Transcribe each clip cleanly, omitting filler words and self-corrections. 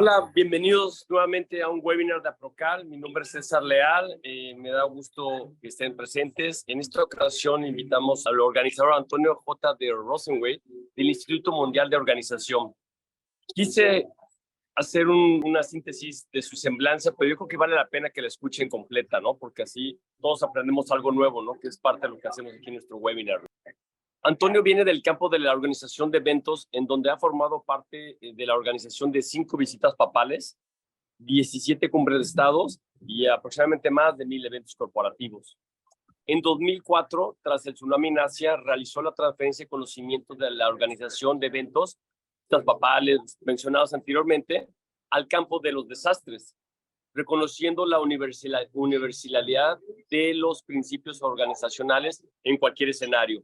Hola, bienvenidos nuevamente a un webinar de Aprocal. Mi nombre es César Leal. Me da gusto que estén presentes. En esta ocasión invitamos al organizador Antonio J. de Rosenway del Instituto Mundial de Organización. Quise hacer una síntesis de su semblanza, pero yo creo que vale la pena que la escuchen completa, ¿no? Porque así todos aprendemos algo nuevo, ¿no? Que es parte de lo que hacemos aquí en nuestro webinar. Antonio viene del campo de la organización de eventos, en donde ha formado parte de la organización de 5 visitas papales, 17 cumbres de estados y aproximadamente más de 1000 eventos corporativos. En 2004, tras el tsunami en Asia, realizó la transferencia de conocimientos de la organización de eventos, visitas papales mencionados anteriormente, al campo de los desastres, reconociendo la universalidad de los principios organizacionales en cualquier escenario.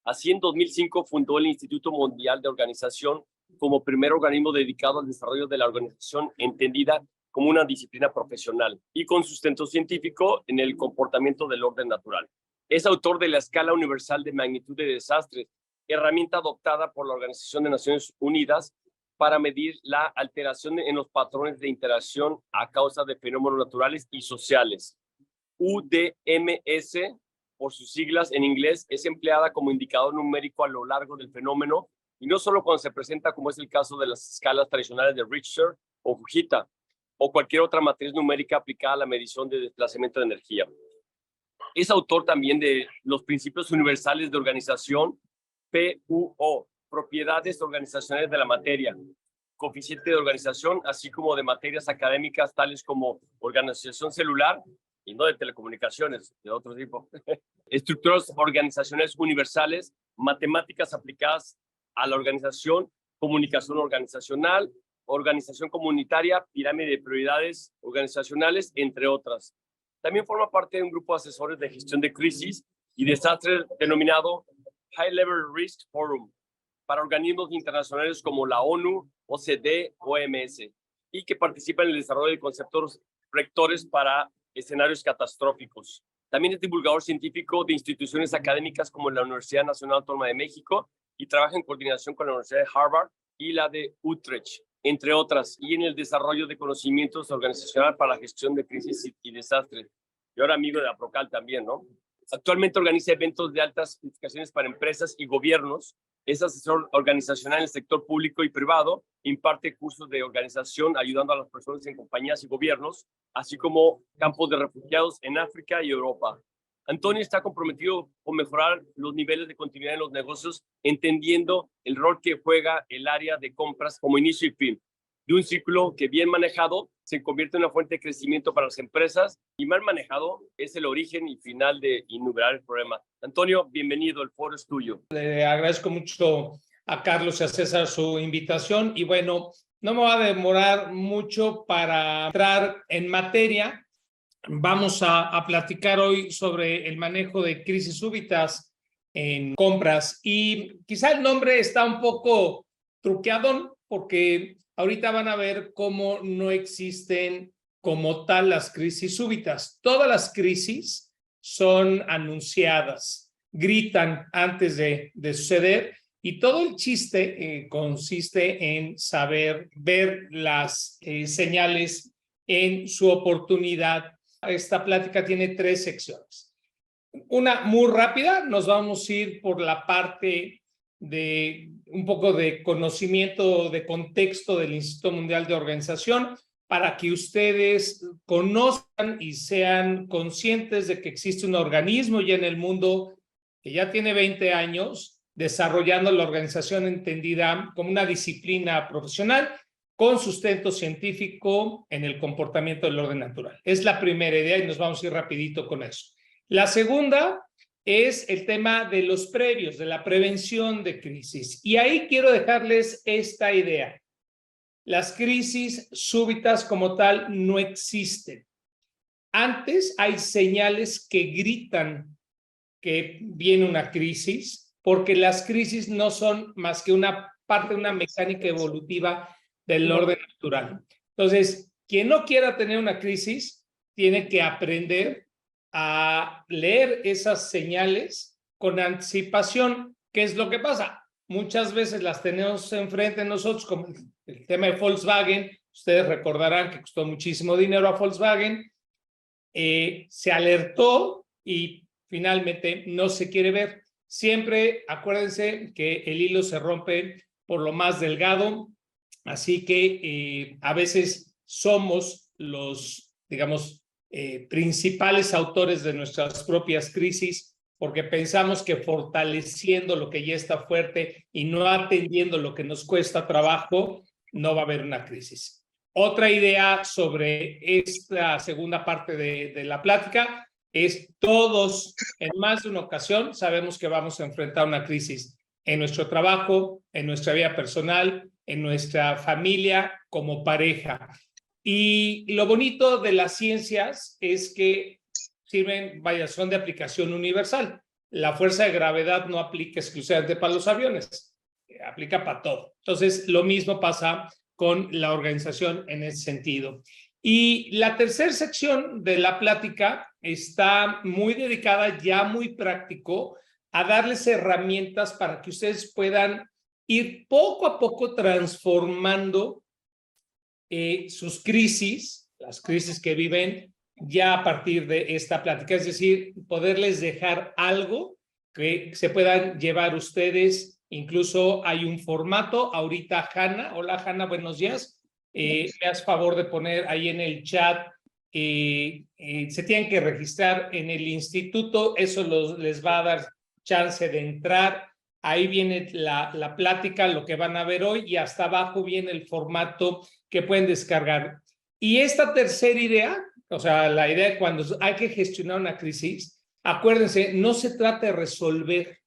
Así, en 2005 fundó el Instituto Mundial de Organización como primer organismo dedicado al desarrollo de la organización entendida como una disciplina profesional y con sustento científico en el comportamiento del orden natural. Es autor de la Escala Universal de Magnitud de Desastres, herramienta adoptada por la Organización de Naciones Unidas para medir la alteración en los patrones de interacción a causa de fenómenos naturales y sociales. UDMS, por sus siglas en inglés, es empleada como indicador numérico a lo largo del fenómeno y no solo cuando se presenta, como es el caso de las escalas tradicionales de Richter o Fujita o cualquier otra matriz numérica aplicada a la medición de desplazamiento de energía. Es autor también de los principios universales de organización, PUO, propiedades organizacionales de la materia, coeficiente de organización, así como de materias académicas tales como organización celular, y no de telecomunicaciones, de otro tipo. Estructuras organizacionales universales, matemáticas aplicadas a la organización, comunicación organizacional, organización comunitaria, pirámide de prioridades organizacionales, entre otras. También forma parte de un grupo de asesores de gestión de crisis y desastres denominado High Level Risk Forum para organismos internacionales como la ONU, OCDE, OMS, y que participa en el desarrollo de conceptos rectores para escenarios catastróficos. También es divulgador científico de instituciones académicas como la Universidad Nacional Autónoma de México y trabaja en coordinación con la Universidad de Harvard y la de Utrecht, entre otras, y en el desarrollo de conocimientos organizacionales para la gestión de crisis y desastres. Y ahora amigo de Aprocal también, ¿no? Actualmente organiza eventos de altas implicaciones para empresas y gobiernos. Es asesor organizacional en el sector público y privado, imparte cursos de organización ayudando a las personas en compañías y gobiernos, así como campos de refugiados en África y Europa. Antonio está comprometido con mejorar los niveles de continuidad en los negocios, entendiendo el rol que juega el área de compras como inicio y fin de un ciclo que, bien manejado, se convierte en una fuente de crecimiento para las empresas, y mal manejado es el origen y final de innumerables problemas. Antonio, bienvenido, el foro es tuyo. Le agradezco mucho a Carlos y a César su invitación y bueno, no me va a demorar mucho para entrar en materia. Vamos a platicar hoy sobre el manejo de crisis súbitas en compras y quizá el nombre está un poco truqueado porque ahorita van a ver cómo no existen como tal las crisis súbitas. Todas las crisis son anunciadas, gritan antes de suceder y todo el chiste consiste en saber ver las señales en su oportunidad. Esta plática tiene 3 secciones. Una muy rápida, nos vamos a ir por la parte de un poco de conocimiento de contexto del Instituto Mundial de Organización para que ustedes conozcan y sean conscientes de que existe un organismo ya en el mundo que ya tiene 20 años desarrollando la organización entendida como una disciplina profesional con sustento científico en el comportamiento del orden natural. Es la primera idea y nos vamos a ir rapidito con eso. La segunda es el tema de los previos, de la prevención de crisis. Y ahí quiero dejarles esta idea. Las crisis súbitas como tal no existen. Antes hay señales que gritan que viene una crisis, porque las crisis no son más que una parte de una mecánica evolutiva del orden natural. Entonces, quien no quiera tener una crisis, tiene que aprender a leer esas señales con anticipación. ¿Qué es lo que pasa? muchas veces las tenemos enfrente de nosotros, como el tema de Volkswagen. Ustedes recordarán que costó muchísimo dinero a Volkswagen. Se alertó y finalmente no se quiere ver. Siempre acuérdense que el hilo se rompe por lo más delgado, así que a veces somos los, digamos, principales autores de nuestras propias crisis, porque pensamos que fortaleciendo lo que ya está fuerte y no atendiendo lo que nos cuesta trabajo, no va a haber una crisis. Otra idea sobre esta segunda parte de la plática es todos, en más de una ocasión, sabemos que vamos a enfrentar una crisis en nuestro trabajo, en nuestra vida personal, en nuestra familia, como pareja. Y lo bonito de las ciencias es que sirven, vaya, son de aplicación universal. La fuerza de gravedad no aplica exclusivamente para los aviones, aplica para todo. Entonces, lo mismo pasa con la organización en ese sentido. Y la tercera sección de la plática está muy dedicada, ya muy práctico, a darles herramientas para que ustedes puedan ir poco a poco transformando sus crisis, las crisis que viven ya a partir de esta plática, es decir, poderles dejar algo que se puedan llevar ustedes. Incluso hay un formato, ahorita Hanna, hola Hanna, buenos días, me haces favor de poner ahí en el chat, se tienen que registrar en el instituto, eso les va a dar chance de entrar. Ahí viene la plática, lo que van a ver hoy, y hasta abajo viene el formato que pueden descargar. Y esta tercera idea, o sea, la idea de cuando hay que gestionar una crisis, acuérdense, no se trata de resolver,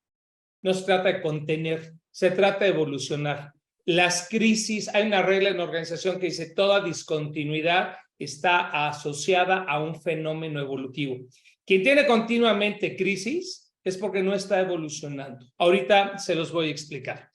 no se trata de contener, se trata de evolucionar. Las crisis, hay una regla en la organización que dice toda discontinuidad está asociada a un fenómeno evolutivo. Quien tiene continuamente crisis es porque no está evolucionando. Ahorita se los voy a explicar.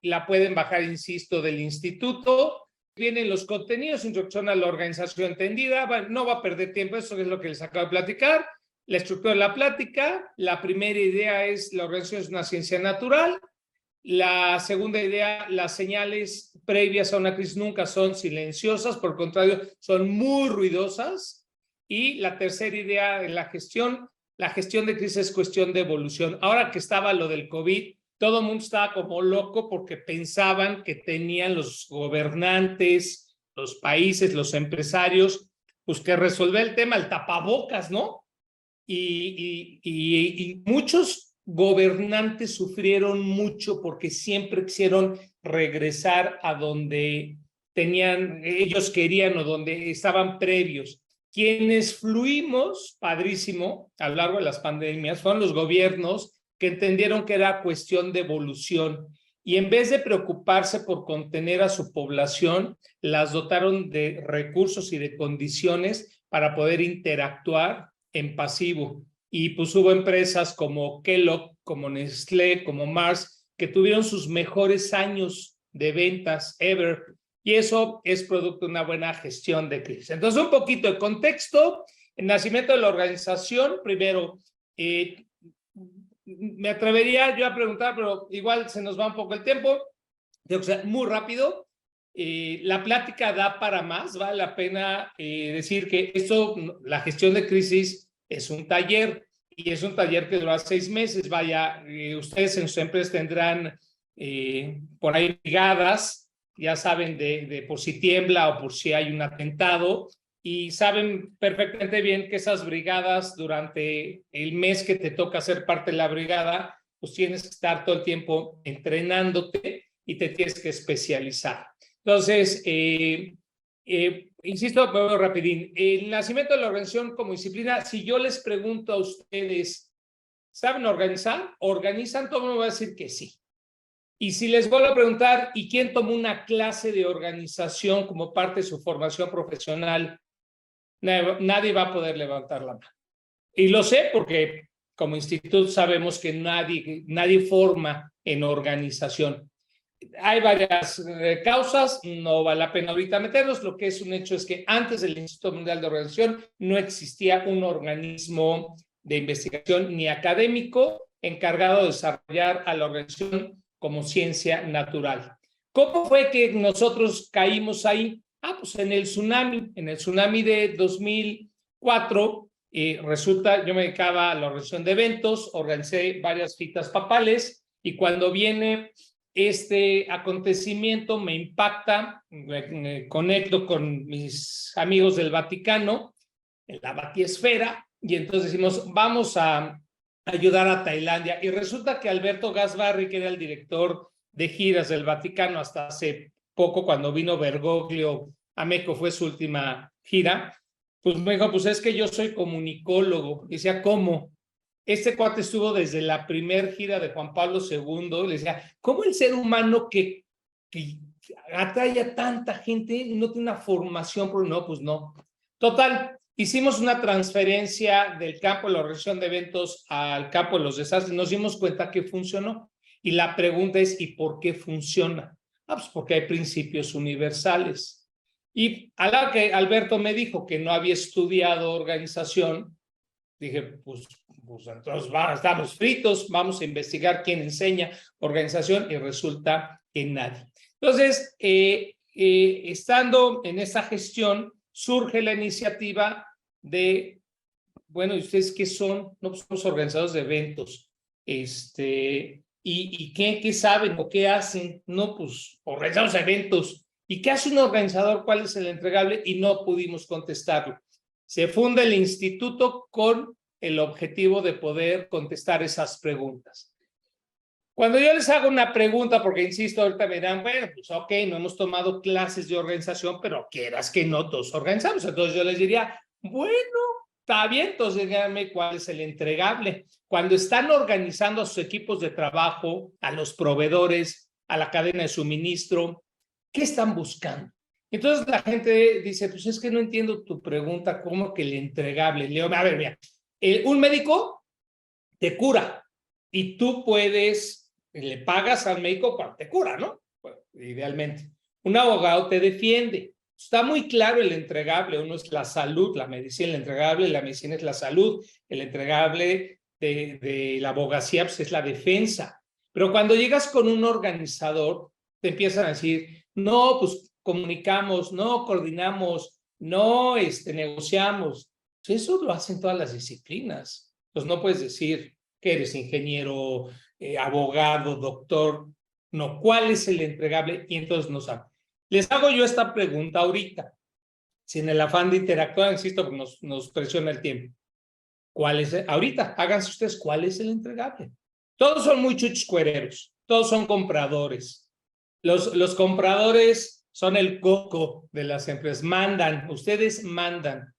La pueden bajar, insisto, del instituto. Vienen los contenidos, introducción a la organización entendida. No va a perder tiempo, eso es lo que les acabo de platicar. La estructura de la plática. La primera idea es la organización es una ciencia natural. La segunda idea, las señales previas a una crisis nunca son silenciosas, por el contrario, son muy ruidosas. Y la tercera idea, la gestión de crisis es cuestión de evolución. Ahora que estaba lo del COVID, todo el mundo estaba como loco porque pensaban que tenían los gobernantes, los países, los empresarios, pues que resolver el tema, el tapabocas, ¿no? Y muchos gobernantes sufrieron mucho porque siempre quisieron regresar a donde ellos querían o donde estaban previos. Quienes fluimos, padrísimo, a lo largo de las pandemias, fueron los gobiernos que entendieron que era cuestión de evolución y en vez de preocuparse por contener a su población, las dotaron de recursos y de condiciones para poder interactuar en pasivo. Y pues hubo empresas como Kellogg, como Nestlé, como Mars, que tuvieron sus mejores años de ventas ever. Y eso es producto de una buena gestión de crisis. Entonces, un poquito de contexto. El nacimiento de la organización, primero, me atrevería yo a preguntar, pero igual se nos va un poco el tiempo. O sea, muy rápido. La plática da para más. Vale la pena decir que esto, la gestión de crisis, es un taller y es un taller que dura 6 meses. Vaya, ustedes en sus empresas tendrán por ahí brigadas, ya saben de por si tiembla o por si hay un atentado, y saben perfectamente bien que esas brigadas durante el mes que te toca ser parte de la brigada, pues tienes que estar todo el tiempo entrenándote y te tienes que especializar. Entonces, insisto, me voy rapidín. El nacimiento de la organización como disciplina, si yo les pregunto a ustedes, ¿saben organizar? ¿Organizan? Todo el mundo va a decir que sí. Y si les vuelvo a preguntar, ¿y quién tomó una clase de organización como parte de su formación profesional? Nadie va a poder levantar la mano. Y lo sé porque como instituto sabemos que nadie forma en organización. Hay varias causas, no vale la pena ahorita meternos. Lo que es un hecho es que antes del Instituto Mundial de Organización no existía un organismo de investigación ni académico encargado de desarrollar a la organización como ciencia natural. ¿Cómo fue que nosotros caímos ahí? Pues en el tsunami de 2004, resulta, yo me dedicaba a la organización de eventos, organicé varias fiestas papales, y cuando viene este acontecimiento me impacta, me conecto con mis amigos del Vaticano, en la Batiesfera, y entonces decimos, vamos a ayudar a Tailandia. Y resulta que Alberto Gasbarri, que era el director de giras del Vaticano hasta hace poco, cuando vino Bergoglio a México, fue su última gira, pues me dijo, pues es que yo soy comunicólogo. Y decía, ¿cómo? Este cuate estuvo desde la primer gira de Juan Pablo II, y le decía, ¿cómo el ser humano que atrae a tanta gente no tiene una formación? No, pues no. Total, hicimos una transferencia del campo de la organización de eventos al campo de los desastres, nos dimos cuenta que funcionó. Y la pregunta es, ¿y por qué funciona? Pues porque hay principios universales. Y a la que Alberto me dijo que no había estudiado organización, dije, pues entonces estamos fritos, vamos a investigar quién enseña organización, y resulta que nadie. Entonces, estando en esa gestión, surge la iniciativa de, bueno, ¿y ustedes qué son? No, pues somos organizadores de eventos. ¿Y qué saben o qué hacen? No, pues organizamos eventos. ¿Y qué hace un organizador? ¿Cuál es el entregable? Y no pudimos contestarlo. Se funda el instituto con el objetivo de poder contestar esas preguntas. Cuando yo les hago una pregunta, porque insisto, ahorita me dirán, bueno, pues ok, no hemos tomado clases de organización, pero quieras que no, todos organizamos. Entonces yo les diría, bueno, está bien, entonces díganme cuál es el entregable. Cuando están organizando a sus equipos de trabajo, a los proveedores, a la cadena de suministro, ¿qué están buscando? Entonces la gente dice, pues es que no entiendo tu pregunta, ¿cómo que el entregable? Leo, a ver, mira, un médico te cura y tú puedes, le pagas al médico cuando te cura, ¿no? Bueno, idealmente. Un abogado te defiende. Está muy claro el entregable. Uno es la salud, la medicina, el entregable, la medicina es la salud, el entregable de la abogacía pues es la defensa. Pero cuando llegas con un organizador, te empiezan a decir, no, pues comunicamos, no coordinamos, no negociamos. Eso lo hacen todas las disciplinas. Pues no puedes decir que eres ingeniero, abogado, doctor. No, ¿cuál es el entregable? Y entonces no saben. Les hago yo esta pregunta ahorita, sin el afán de interactuar, insisto, porque nos presiona el tiempo. ¿Cuál es? Ahorita, háganse ustedes, ¿cuál es el entregable? Todos son muy chuchcuereros, todos son compradores. Los compradores son el coco de las empresas, mandan, ustedes mandan,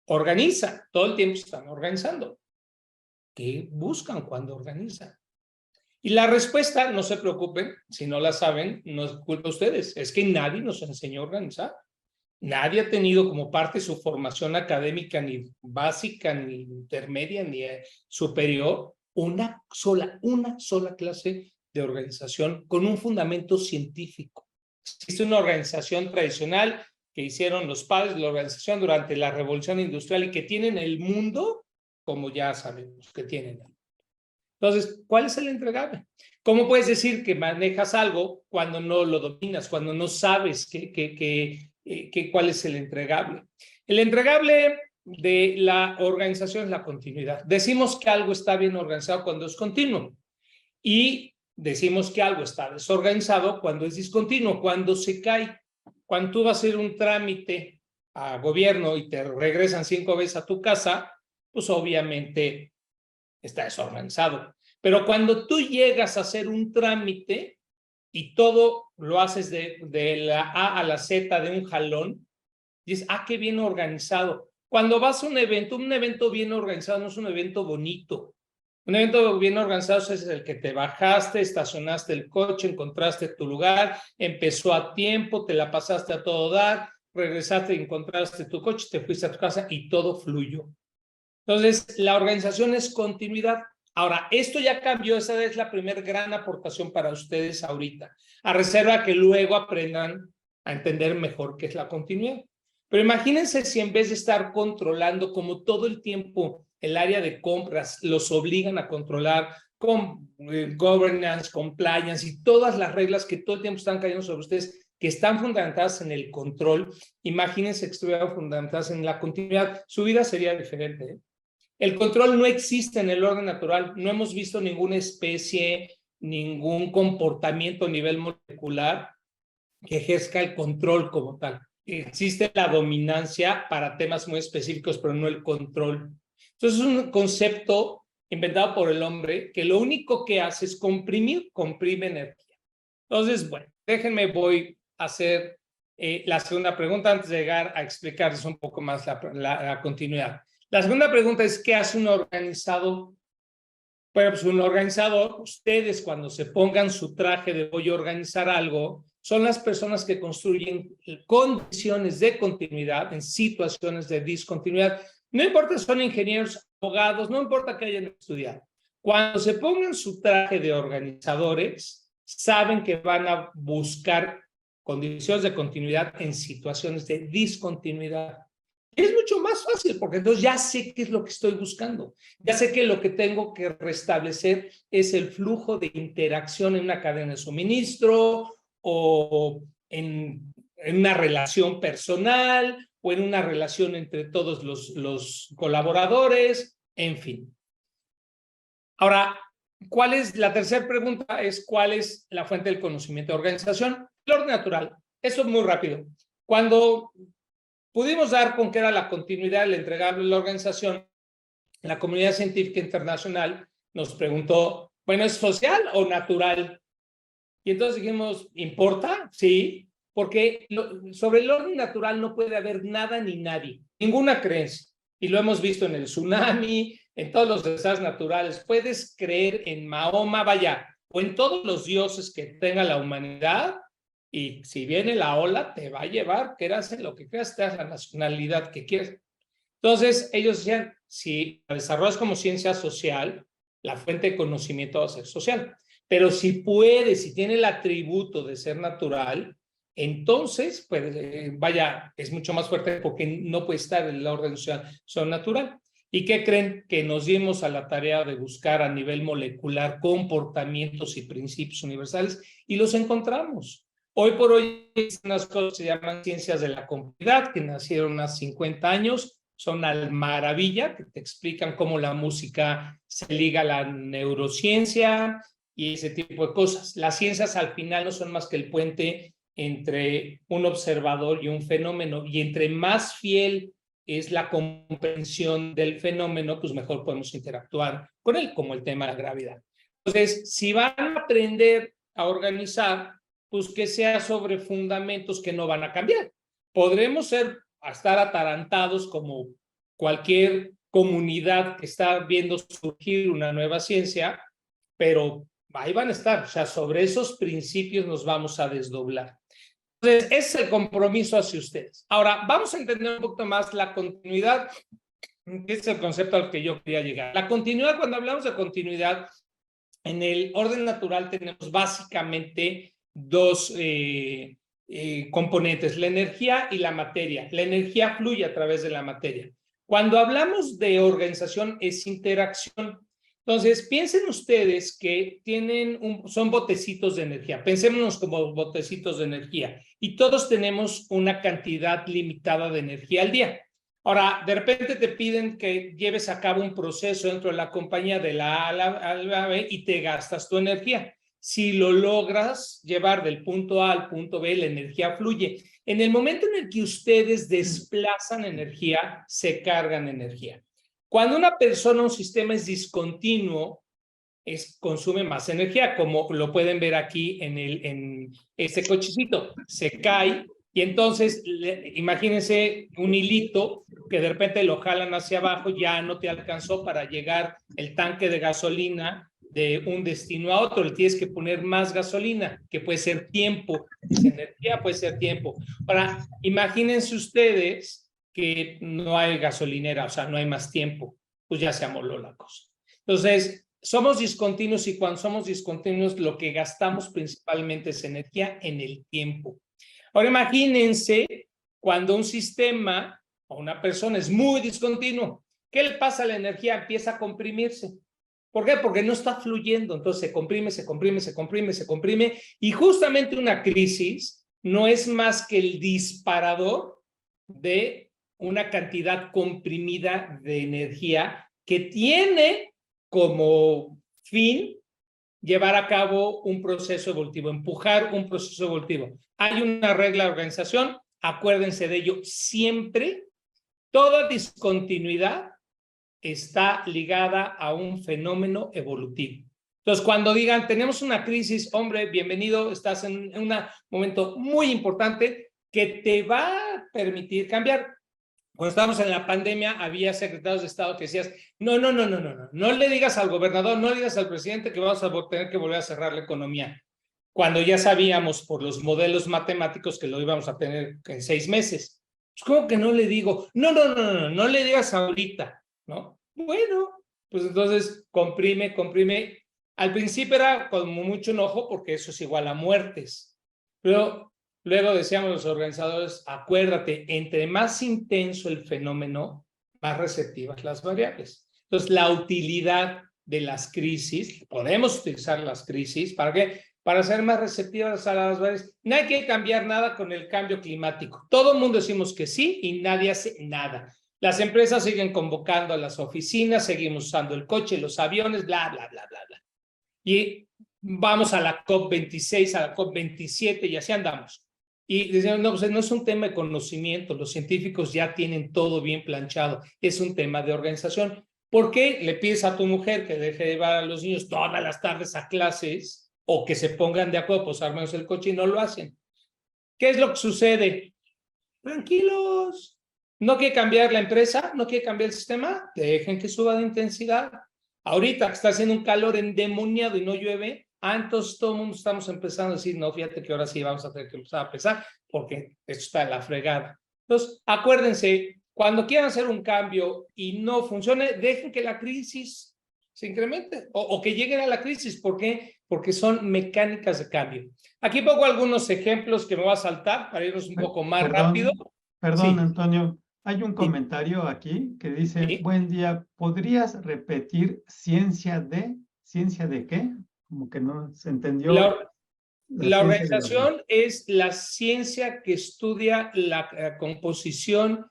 organizan, todo el tiempo están organizando. ¿Qué buscan cuando organizan? Y la respuesta, no se preocupen, si no la saben, no es culpa de ustedes, es que nadie nos enseñó a organizar. Nadie ha tenido como parte de su formación académica, ni básica, ni intermedia, ni superior, una sola clase de organización con un fundamento científico. Existe una organización tradicional que hicieron los padres de la organización durante la Revolución Industrial y que tienen el mundo, como ya sabemos que tienen. Entonces, ¿cuál es el entregable? ¿Cómo puedes decir que manejas algo cuando no lo dominas, cuando no sabes cuál es el entregable? El entregable de la organización es la continuidad. Decimos que algo está bien organizado cuando es continuo y decimos que algo está desorganizado cuando es discontinuo, cuando se cae. Cuando tú vas a hacer un trámite a gobierno y te regresan 5 veces a tu casa, pues obviamente está desorganizado. Pero cuando tú llegas a hacer un trámite y todo lo haces de la A a la Z de un jalón, dices, qué bien organizado. Cuando vas a un evento bien organizado no es un evento bonito. Un evento bien organizado es el que te bajaste, estacionaste el coche, encontraste tu lugar, empezó a tiempo, te la pasaste a todo dar, regresaste y encontraste tu coche, te fuiste a tu casa y todo fluyó. Entonces, la organización es continuidad. Ahora, esto ya cambió, esa es la primera gran aportación para ustedes ahorita, a reserva que luego aprendan a entender mejor qué es la continuidad. Pero imagínense si en vez de estar controlando como todo el tiempo el área de compras, los obligan a controlar con governance, compliance y todas las reglas que todo el tiempo están cayendo sobre ustedes, que están fundamentadas en el control, imagínense que estuvieran fundamentadas en la continuidad, su vida sería diferente, ¿eh? El control no existe en el orden natural, no hemos visto ninguna especie, ningún comportamiento a nivel molecular que ejerza el control como tal. Existe la dominancia para temas muy específicos, pero no el control. Entonces es un concepto inventado por el hombre que lo único que hace es comprime energía. Entonces, bueno, voy a hacer la segunda pregunta antes de llegar a explicarles un poco más la continuidad. La segunda pregunta es, ¿qué hace un organizador? Bueno, pues un organizador, ustedes cuando se pongan su traje de voy a organizar algo, son las personas que construyen condiciones de continuidad en situaciones de discontinuidad. No importa si son ingenieros, abogados, no importa que hayan estudiado. Cuando se pongan su traje de organizadores, saben que van a buscar condiciones de continuidad en situaciones de discontinuidad. Es mucho más fácil porque entonces ya sé qué es lo que estoy buscando. Ya sé que lo que tengo que restablecer es el flujo de interacción en una cadena de suministro o en una relación personal o en una relación entre todos los colaboradores, en fin. Ahora, ¿cuál es la tercera pregunta? Es ¿cuál es la fuente del conocimiento de organización? El orden natural. Eso es muy rápido. Cuando pudimos dar con qué era la continuidad del entregable de la organización, la comunidad científica internacional nos preguntó, bueno, ¿es social o natural? Y entonces dijimos, ¿importa? Sí, porque sobre el orden natural no puede haber nada ni nadie, ninguna creencia. Y lo hemos visto en el tsunami, en todos los desastres naturales. Puedes creer en Mahoma, vaya, o en todos los dioses que tenga la humanidad, y si viene la ola, te va a llevar, quieras en lo que quieras, te das la nacionalidad que quieras. Entonces, ellos decían, si la desarrollas como ciencia social, la fuente de conocimiento va a ser social. Pero si puede, si tiene el atributo de ser natural, entonces, pues, vaya, es mucho más fuerte porque no puede estar en el orden social natural. ¿Y qué creen? Que nos dimos a la tarea de buscar a nivel molecular comportamientos y principios universales y los encontramos. Hoy por hoy, unas cosas se llaman ciencias de la complejidad, que nacieron hace 50 años, son al maravilla, que te explican cómo la música se liga a la neurociencia y ese tipo de cosas. Las ciencias al final no son más que el puente entre un observador y un fenómeno, y entre más fiel es la comprensión del fenómeno, pues mejor podemos interactuar con él, como el tema de la gravedad. Entonces, si van a aprender a organizar, pues que sea sobre fundamentos que no van a cambiar. Podremos estar atarantados como cualquier comunidad que está viendo surgir una nueva ciencia, pero ahí van a estar, o sea, sobre esos principios nos vamos a desdoblar. Entonces, ese es el compromiso hacia ustedes. Ahora, vamos a entender un poquito más la continuidad, que es el concepto al que yo quería llegar. La continuidad, cuando hablamos de continuidad, en el orden natural tenemos básicamente dos componentes, la energía y la materia. La energía fluye a través de la materia. Cuando hablamos de organización, es interacción. Entonces, piensen ustedes que son botecitos de energía. Pensémonos como botecitos de energía y todos tenemos una cantidad limitada de energía al día. Ahora, de repente te piden que lleves a cabo un proceso dentro de la compañía de la A a la B y te gastas tu energía. Si lo logras llevar del punto A al punto B, la energía fluye. En el momento en el que ustedes desplazan energía, se cargan energía. Cuando una persona, un sistema es discontinuo, consume más energía, como lo pueden ver aquí en este cochecito. Se cae y entonces imagínense un hilito que de repente lo jalan hacia abajo, ya no te alcanzó para llegar el tanque de gasolina de un destino a otro, le tienes que poner más gasolina, que puede ser tiempo, energía puede ser tiempo. Ahora, imagínense ustedes que no hay gasolinera, o sea, no hay más tiempo, pues ya se amoló la cosa. Entonces, somos discontinuos y cuando somos discontinuos lo que gastamos principalmente es energía en el tiempo. Ahora imagínense cuando un sistema o una persona es muy discontinuo. ¿Qué le pasa a la energía? Empieza a comprimirse. ¿Por qué? Porque no está fluyendo, entonces se comprime, y justamente una crisis no es más que el disparador de una cantidad comprimida de energía que tiene como fin llevar a cabo un proceso evolutivo, empujar un proceso evolutivo. Hay una regla de organización, acuérdense de ello siempre. Toda discontinuidad está ligada a un fenómeno evolutivo. Entonces, cuando digan, tenemos una crisis, hombre, bienvenido, estás en un momento muy importante que te va a permitir cambiar. Cuando estábamos en la pandemia, había secretarios de Estado que decías, no le digas al gobernador, no le digas al presidente que vamos a tener que volver a cerrar la economía, cuando ya sabíamos por los modelos matemáticos que lo íbamos a tener en 6 meses. Pues, ¿cómo que no le digo? No le digas ahorita, ¿no? Bueno, pues entonces comprime. Al principio era como mucho enojo porque eso es igual a muertes, pero luego decíamos los organizadores, acuérdate, entre más intenso el fenómeno, más receptivas las variables. Entonces, la utilidad de las crisis, podemos utilizar las crisis, ¿para qué? Para ser más receptivas a las variables. No hay que cambiar nada con el cambio climático. Todo el mundo decimos que sí y nadie hace nada. Las empresas siguen convocando a las oficinas, seguimos usando el coche, los aviones, bla. Y vamos a la COP26, a la COP27 y así andamos. Y decían, no, pues no es un tema de conocimiento, los científicos ya tienen todo bien planchado, es un tema de organización. ¿Por qué le pides a tu mujer que deje de llevar a los niños todas las tardes a clases o que se pongan de acuerdo, pues armemos el coche y no lo hacen? ¿Qué es lo que sucede? Tranquilos. ¿No quiere cambiar la empresa? ¿No quiere cambiar el sistema? Dejen que suba de intensidad. Ahorita que está haciendo un calor endemoniado y no llueve, entonces todo el mundo estamos empezando a decir, no, fíjate que ahora sí vamos a tener que empezar a pesar porque esto está en la fregada. Entonces, acuérdense, cuando quieran hacer un cambio y no funcione, dejen que la crisis se incremente o que lleguen a la crisis. ¿Por qué? Porque son mecánicas de cambio. Aquí pongo algunos ejemplos que me va a saltar para irnos un poco más rápido. Perdón, Sí. Antonio. Hay un Sí. comentario aquí que dice, Sí. buen día, ¿podrías repetir ciencia de qué? Como que no se entendió. La organización es la ciencia que estudia la composición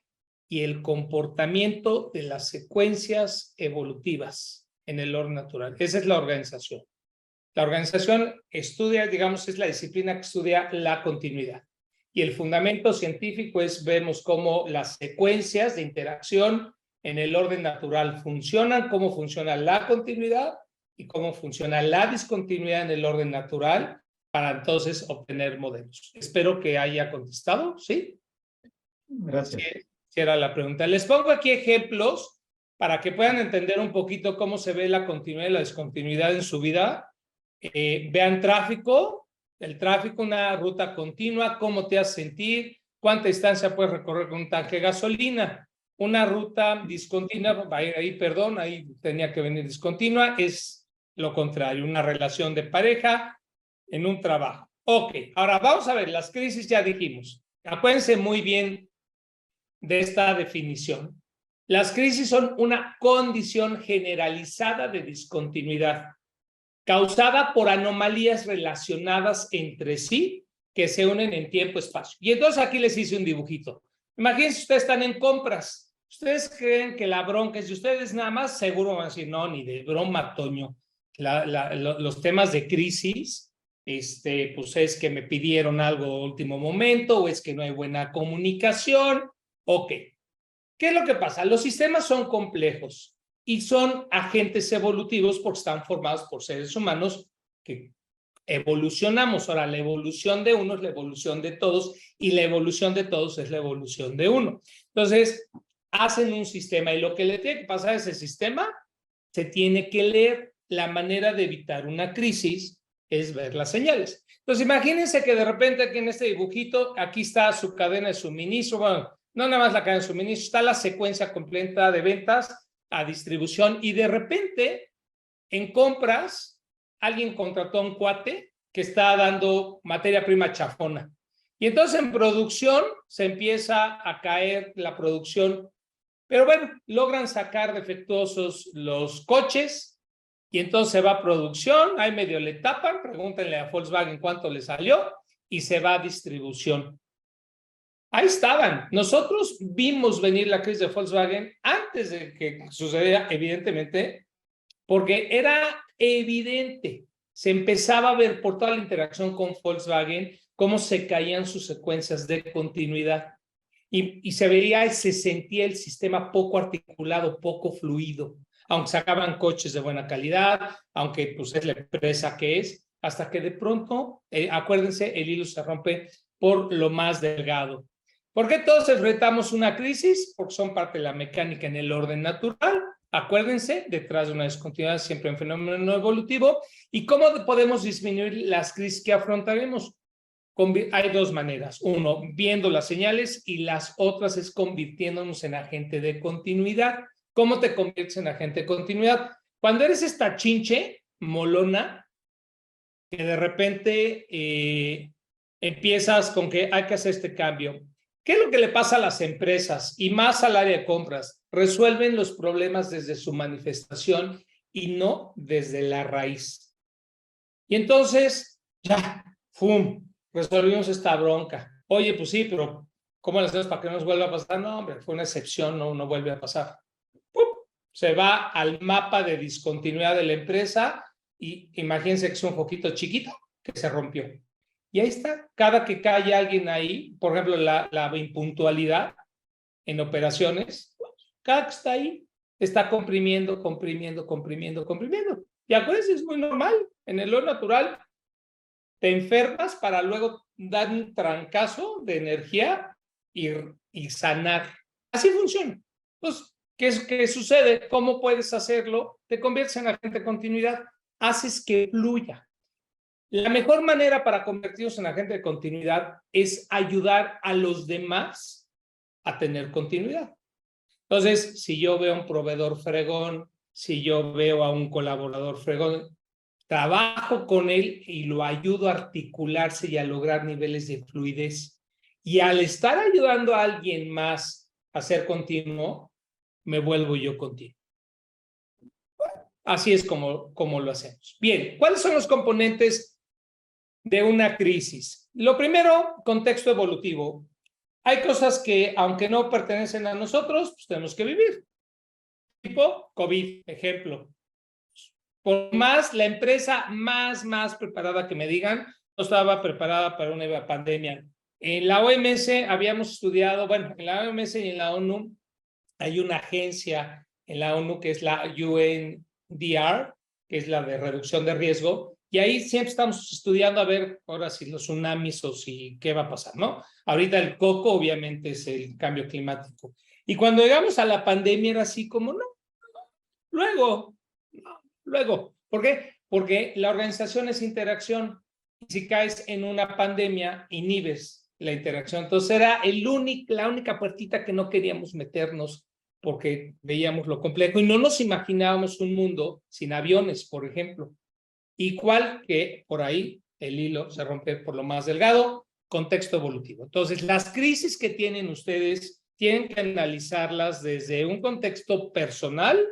y el comportamiento de las secuencias evolutivas en el orden natural. Esa es la organización. La organización estudia, digamos, es la disciplina que estudia la continuidad. Y el fundamento científico es, vemos cómo las secuencias de interacción en el orden natural funcionan, cómo funciona la continuidad y cómo funciona la discontinuidad en el orden natural para entonces obtener modelos. Espero que haya contestado, ¿sí? Gracias. Si era la pregunta. Les pongo aquí ejemplos para que puedan entender un poquito cómo se ve la continuidad y la discontinuidad en su vida. Vean tráfico, el tráfico, una ruta continua, cómo te hace sentir, cuánta distancia puedes recorrer con un tanque de gasolina. Una ruta discontinua, ahí tenía que venir discontinua, es lo contrario, una relación de pareja en un trabajo. Ok, ahora vamos a ver, las crisis ya dijimos. Acuérdense muy bien de esta definición. Las crisis son una condición generalizada de discontinuidad causada por anomalías relacionadas entre sí que se unen en tiempo-espacio. Y entonces aquí les hice un dibujito. Imagínense, ustedes están en compras. Ustedes creen que la bronca es de ustedes nada más, seguro van a decir, no, ni de broma, Toño. Los temas de crisis, pues es que me pidieron algo a último momento o es que no hay buena comunicación. Ok. ¿Qué es lo que pasa? Los sistemas son complejos y son agentes evolutivos porque están formados por seres humanos que evolucionamos. Ahora, la evolución de uno es la evolución de todos y la evolución de todos es la evolución de uno. Entonces, hacen un sistema y lo que le tiene que pasar a ese sistema, se tiene que leer. La manera de evitar una crisis es ver las señales. Entonces, imagínense que de repente aquí en este dibujito, aquí está su cadena de suministro, bueno, no nada más la cadena de suministro, está la secuencia completa de ventas a distribución y de repente en compras alguien contrató a un cuate que está dando materia prima chafona. Y entonces en producción se empieza a caer la producción, pero bueno, logran sacar defectuosos los coches Y entonces se va a producción, ahí medio le tapan, pregúntenle a Volkswagen cuánto le salió, y se va a distribución. Ahí estaban. Nosotros vimos venir la crisis de Volkswagen antes de que sucediera, evidentemente, porque era evidente. Se empezaba a ver por toda la interacción con Volkswagen cómo se caían sus secuencias de continuidad. Y se veía y se sentía el sistema poco articulado, poco fluido, aunque sacaban coches de buena calidad, aunque pues es la empresa que es, hasta que de pronto, acuérdense, el hilo se rompe por lo más delgado. ¿Por qué todos enfrentamos una crisis? Porque son parte de la mecánica en el orden natural. Acuérdense, detrás de una discontinuidad siempre hay un fenómeno no evolutivo. ¿Y cómo podemos disminuir las crisis que afrontaremos? Hay dos maneras. Uno, viendo las señales, y las otras es convirtiéndonos en agente de continuidad. ¿Cómo te conviertes en agente de continuidad? Cuando eres esta chinche molona, que de repente empiezas con que hay que hacer este cambio. ¿Qué es lo que le pasa a las empresas y más al área de compras? Resuelven los problemas desde su manifestación y no desde la raíz. Y entonces, ya, ¡fum!, resolvimos esta bronca. Oye, pues sí, pero ¿cómo lo hacemos para que no nos vuelva a pasar? No, hombre, fue una excepción, no vuelve a pasar. ¡Pum! Se va al mapa de discontinuidad de la empresa y imagínense que es un poquito chiquito que se rompió. Y ahí está, cada que cae alguien ahí, por ejemplo, la impuntualidad en operaciones, cada que está ahí, está comprimiendo. Y acuérdense, es muy normal, en el lo natural, te enfermas para luego dar un trancazo de energía y sanar. Así funciona. Pues, ¿qué sucede? ¿Cómo puedes hacerlo? Te conviertes en agente de continuidad, haces que fluya. La mejor manera para convertirnos en agente de continuidad es ayudar a los demás a tener continuidad. Entonces, si yo veo a un proveedor fregón, si yo veo a un colaborador fregón, trabajo con él y lo ayudo a articularse y a lograr niveles de fluidez. Y al estar ayudando a alguien más a ser continuo, me vuelvo yo continuo. Así es como lo hacemos. Bien, ¿cuáles son los componentes de una crisis? Lo primero, contexto evolutivo. Hay cosas que, aunque no pertenecen a nosotros, pues tenemos que vivir. Tipo COVID, ejemplo. Por más, la empresa más preparada que me digan, no estaba preparada para una pandemia. En la OMS habíamos estudiado, bueno, en la OMS y en la ONU hay una agencia en la ONU que es la UNDR, que es la de reducción de riesgo, y ahí siempre estamos estudiando a ver ahora si los tsunamis o si qué va a pasar, ¿no? Ahorita el coco obviamente es el cambio climático. Y cuando llegamos a la pandemia era así como, no, luego. ¿Por qué? Porque la organización es interacción. Si caes en una pandemia, inhibes la interacción. Entonces era la única puertita que no queríamos meternos porque veíamos lo complejo y no nos imaginábamos un mundo sin aviones, por ejemplo. Igual que por ahí el hilo se rompe por lo más delgado, contexto evolutivo. Entonces, las crisis que tienen ustedes tienen que analizarlas desde un contexto personal,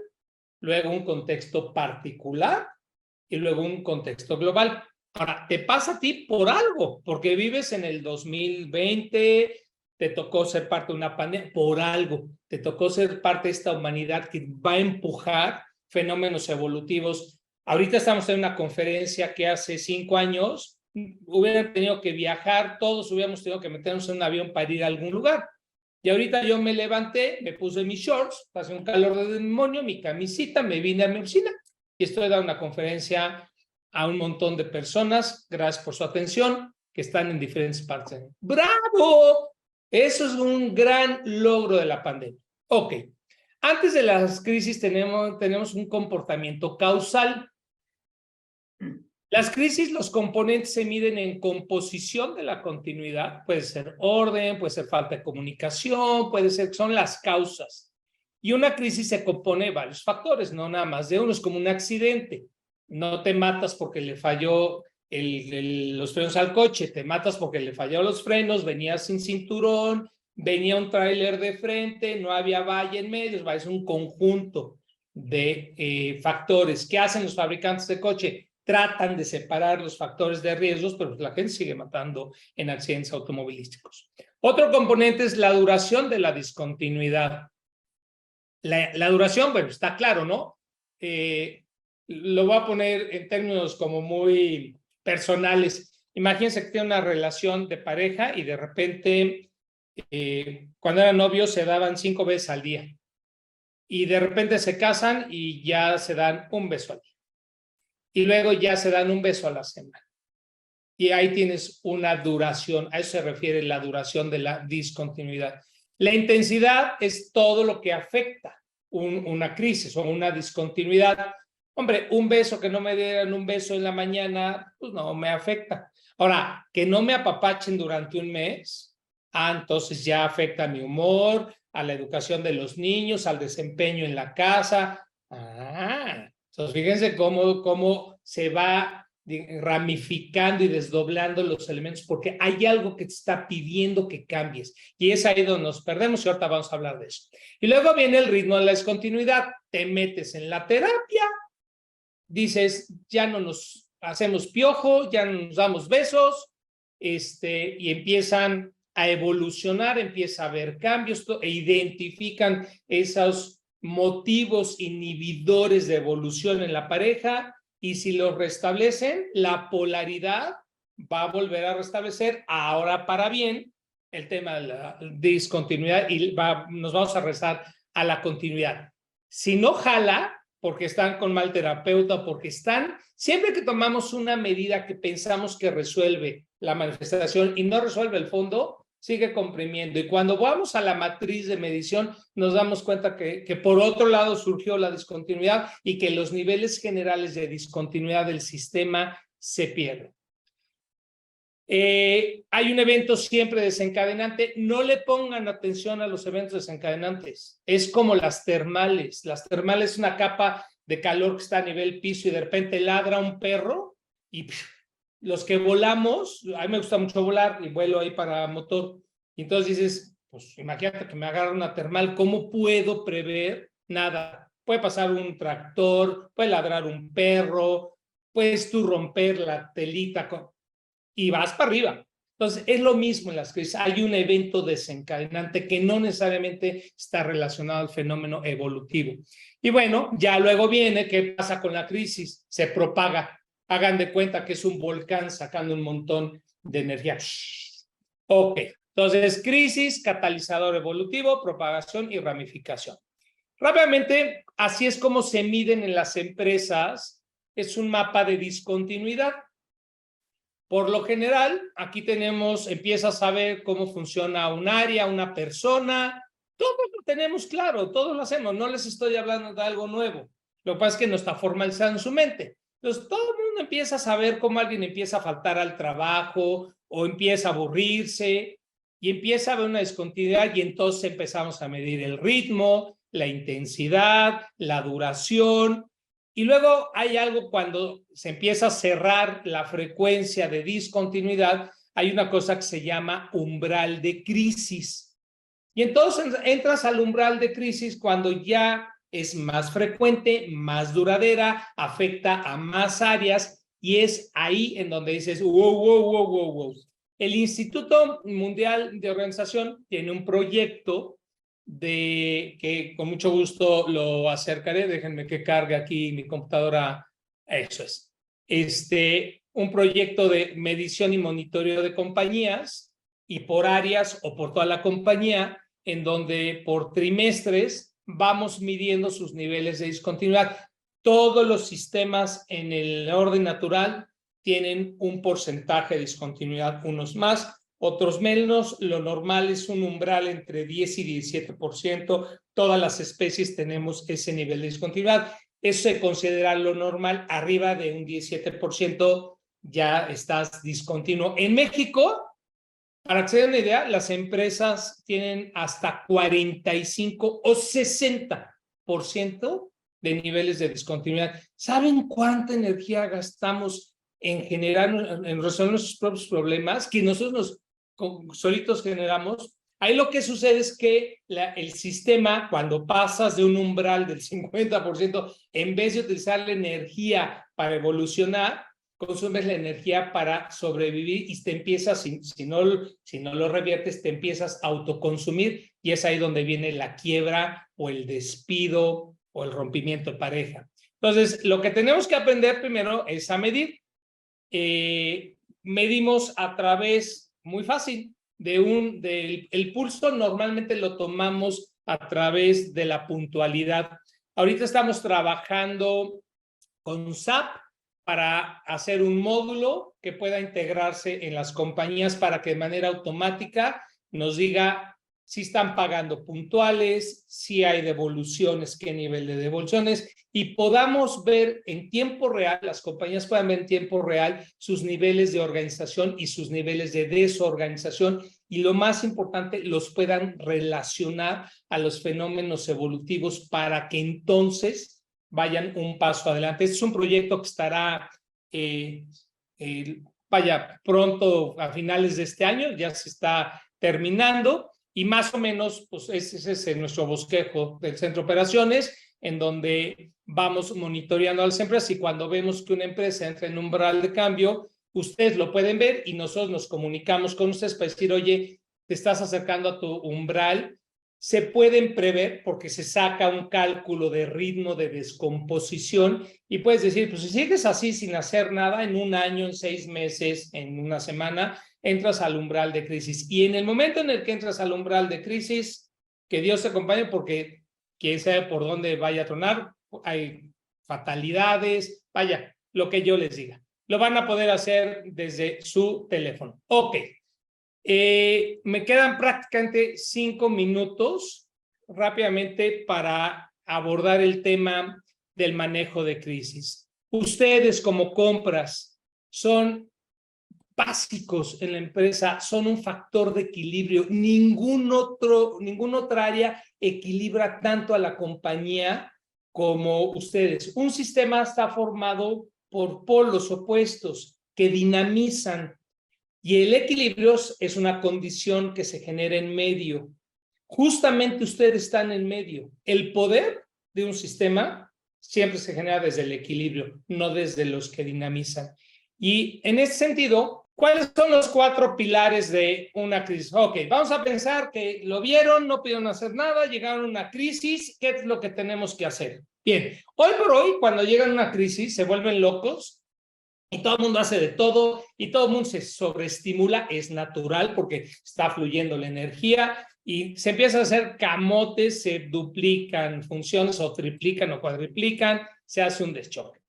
luego un contexto particular y luego un contexto global. Ahora, te pasa a ti por algo, porque vives en el 2020, te tocó ser parte de una pandemia, por algo, te tocó ser parte de esta humanidad que va a empujar fenómenos evolutivos. Ahorita estamos en una conferencia que hace 5 años hubieran tenido que viajar, todos hubiéramos tenido que meternos en un avión para ir a algún lugar. Y ahorita yo me levanté, me puse mis shorts, hace un calor de demonio, mi camisita, me vine a mi oficina y estoy dando una conferencia a un montón de personas, gracias por su atención, que están en diferentes partes. ¡Bravo! Eso es un gran logro de la pandemia. Ok, antes de las crisis tenemos un comportamiento causal. Las crisis, los componentes se miden en composición de la continuidad, puede ser orden, puede ser falta de comunicación, puede ser, son las causas. Y una crisis se compone de varios factores, no nada más de uno, es como un accidente. No te matas porque le falló los frenos al coche, te matas porque le fallaron los frenos, venías sin cinturón, venía un tráiler de frente, no había valla en medio, es un conjunto. de factores. ¿Qué hacen los fabricantes de coche? Tratan de separar los factores de riesgos, pero la gente sigue matando en accidentes automovilísticos. Otro componente es la duración de la discontinuidad. La duración, bueno, está claro, ¿no? Lo voy a poner en términos como muy personales. Imagínense que tiene una relación de pareja y de repente, cuando eran novios, se daban 5 veces al día. Y de repente se casan y ya se dan un beso al día. Y luego ya se dan un beso a la semana. Y ahí tienes una duración. A eso se refiere la duración de la discontinuidad. La intensidad es todo lo que afecta una crisis o una discontinuidad. Hombre, un beso, que no me dieran un beso en la mañana, pues no me afecta. Ahora, que no me apapachen durante un mes, entonces ya afecta a mi humor, a la educación de los niños, al desempeño en la casa. Entonces fíjense cómo se va ramificando y desdoblando los elementos, porque hay algo que te está pidiendo que cambies, y es ahí donde nos perdemos, y ahorita vamos a hablar de eso. Y luego viene el ritmo de la discontinuidad. Te metes en la terapia, dices, ya no nos hacemos piojo, ya no nos damos besos, y empiezan a evolucionar, empieza a haber cambios, e identifican esos motivos inhibidores de evolución en la pareja, y si los restablecen, la polaridad va a volver a restablecer, ahora para bien, el tema de la discontinuidad, y nos vamos a regresar a la continuidad. Si no jala, porque están con mal terapeuta, porque siempre que tomamos una medida que pensamos que resuelve la manifestación y no resuelve el fondo, sigue comprimiendo. Y cuando vamos a la matriz de medición, nos damos cuenta que por otro lado surgió la discontinuidad y que los niveles generales de discontinuidad del sistema se pierden. Hay un evento siempre desencadenante. No le pongan atención a los eventos desencadenantes. Es como las termales. Las termales es una capa de calor que está a nivel piso y de repente ladra un perro y los que volamos, a mí me gusta mucho volar y vuelo ahí para motor. Y entonces dices, pues imagínate que me agarra una termal, ¿cómo puedo prever? Nada. Puede pasar un tractor, puede ladrar un perro, puedes tú romper la telita y vas para arriba. Entonces, es lo mismo en las crisis. Hay un evento desencadenante que no necesariamente está relacionado al fenómeno evolutivo. Y bueno, ya luego viene, ¿qué pasa con la crisis? Se propaga. Hagan de cuenta que es un volcán sacando un montón de energía. Ok, entonces crisis, catalizador evolutivo, propagación y ramificación. Rápidamente, así es como se miden en las empresas. Es un mapa de discontinuidad. Por lo general, aquí empiezas a ver cómo funciona un área, una persona. Todos lo tenemos claro, todos lo hacemos. No les estoy hablando de algo nuevo. Lo que pasa es que no está formalizado en su mente. Entonces, todo el mundo empieza a saber cómo alguien empieza a faltar al trabajo o empieza a aburrirse y empieza a haber una discontinuidad, y entonces empezamos a medir el ritmo, la intensidad, la duración. Y luego hay algo cuando se empieza a cerrar la frecuencia de discontinuidad, hay una cosa que se llama umbral de crisis. Y entonces entras al umbral de crisis cuando ya es más frecuente, más duradera, afecta a más áreas, y es ahí en donde dices, wow. El Instituto Mundial de Organización tiene un proyecto que con mucho gusto lo acercaré. Déjenme que cargue aquí mi computadora. Eso es. Un proyecto de medición y monitoreo de compañías, y por áreas o por toda la compañía, en donde por trimestres vamos midiendo sus niveles de discontinuidad. Todos los sistemas en el orden natural tienen un porcentaje de discontinuidad, unos más, otros menos. Lo normal es un umbral entre 10 y 17%. Todas las especies tenemos ese nivel de discontinuidad. Eso se considera lo normal. Arriba de un 17% ya estás discontinuo. En México, para que se den una idea, las empresas tienen hasta 45 o 60% de niveles de discontinuidad. ¿Saben cuánta energía gastamos en resolver nuestros propios problemas que nosotros solitos generamos? Ahí lo que sucede es que el sistema, cuando pasas de un umbral del 50%, en vez de utilizar la energía para evolucionar, consumes la energía para sobrevivir y te empiezas, si no lo reviertes, te empiezas a autoconsumir y es ahí donde viene la quiebra o el despido o el rompimiento de pareja. Entonces, lo que tenemos que aprender primero es a medir. Medimos a través, muy fácil, el pulso normalmente lo tomamos a través de la puntualidad. Ahorita estamos trabajando con SAP para hacer un módulo que pueda integrarse en las compañías para que de manera automática nos diga si están pagando puntuales, si hay devoluciones, qué nivel de devoluciones, y podamos ver en tiempo real, las compañías puedan ver en tiempo real sus niveles de organización y sus niveles de desorganización, y lo más importante, los puedan relacionar a los fenómenos evolutivos para que entonces vayan un paso adelante. Este es un proyecto que estará, pronto a finales de este año, ya se está terminando, y más o menos, pues ese es nuestro bosquejo del centro de operaciones, en donde vamos monitoreando a las empresas y cuando vemos que una empresa entra en un umbral de cambio, ustedes lo pueden ver y nosotros nos comunicamos con ustedes para decir, oye, te estás acercando a tu umbral. Se pueden prever porque se saca un cálculo de ritmo de descomposición y puedes decir, pues si sigues así sin hacer nada, en un año, en 6 meses, en una semana, entras al umbral de crisis. Y en el momento en el que entras al umbral de crisis, que Dios te acompañe porque quién sabe por dónde vaya a tronar, hay fatalidades, vaya, lo que yo les diga. Lo van a poder hacer desde su teléfono. Ok. Me quedan prácticamente 5 minutos rápidamente para abordar el tema del manejo de crisis. Ustedes como compras son básicos en la empresa, son un factor de equilibrio. Ninguna otra área equilibra tanto a la compañía como ustedes. Un sistema está formado por polos opuestos que dinamizan y el equilibrio es una condición que se genera en medio. Justamente ustedes están en medio. El poder de un sistema siempre se genera desde el equilibrio, no desde los que dinamizan. Y en ese sentido, ¿cuáles son los 4 pilares de una crisis? Ok, vamos a pensar que lo vieron, no pudieron hacer nada, llegaron a una crisis, ¿qué es lo que tenemos que hacer? Bien, hoy por hoy, cuando llegan a una crisis, se vuelven locos y todo el mundo hace de todo y todo el mundo se sobreestimula, es natural porque está fluyendo la energía y se empiezan a hacer camotes, se duplican funciones o triplican o cuadriplican, se hace un deschoque.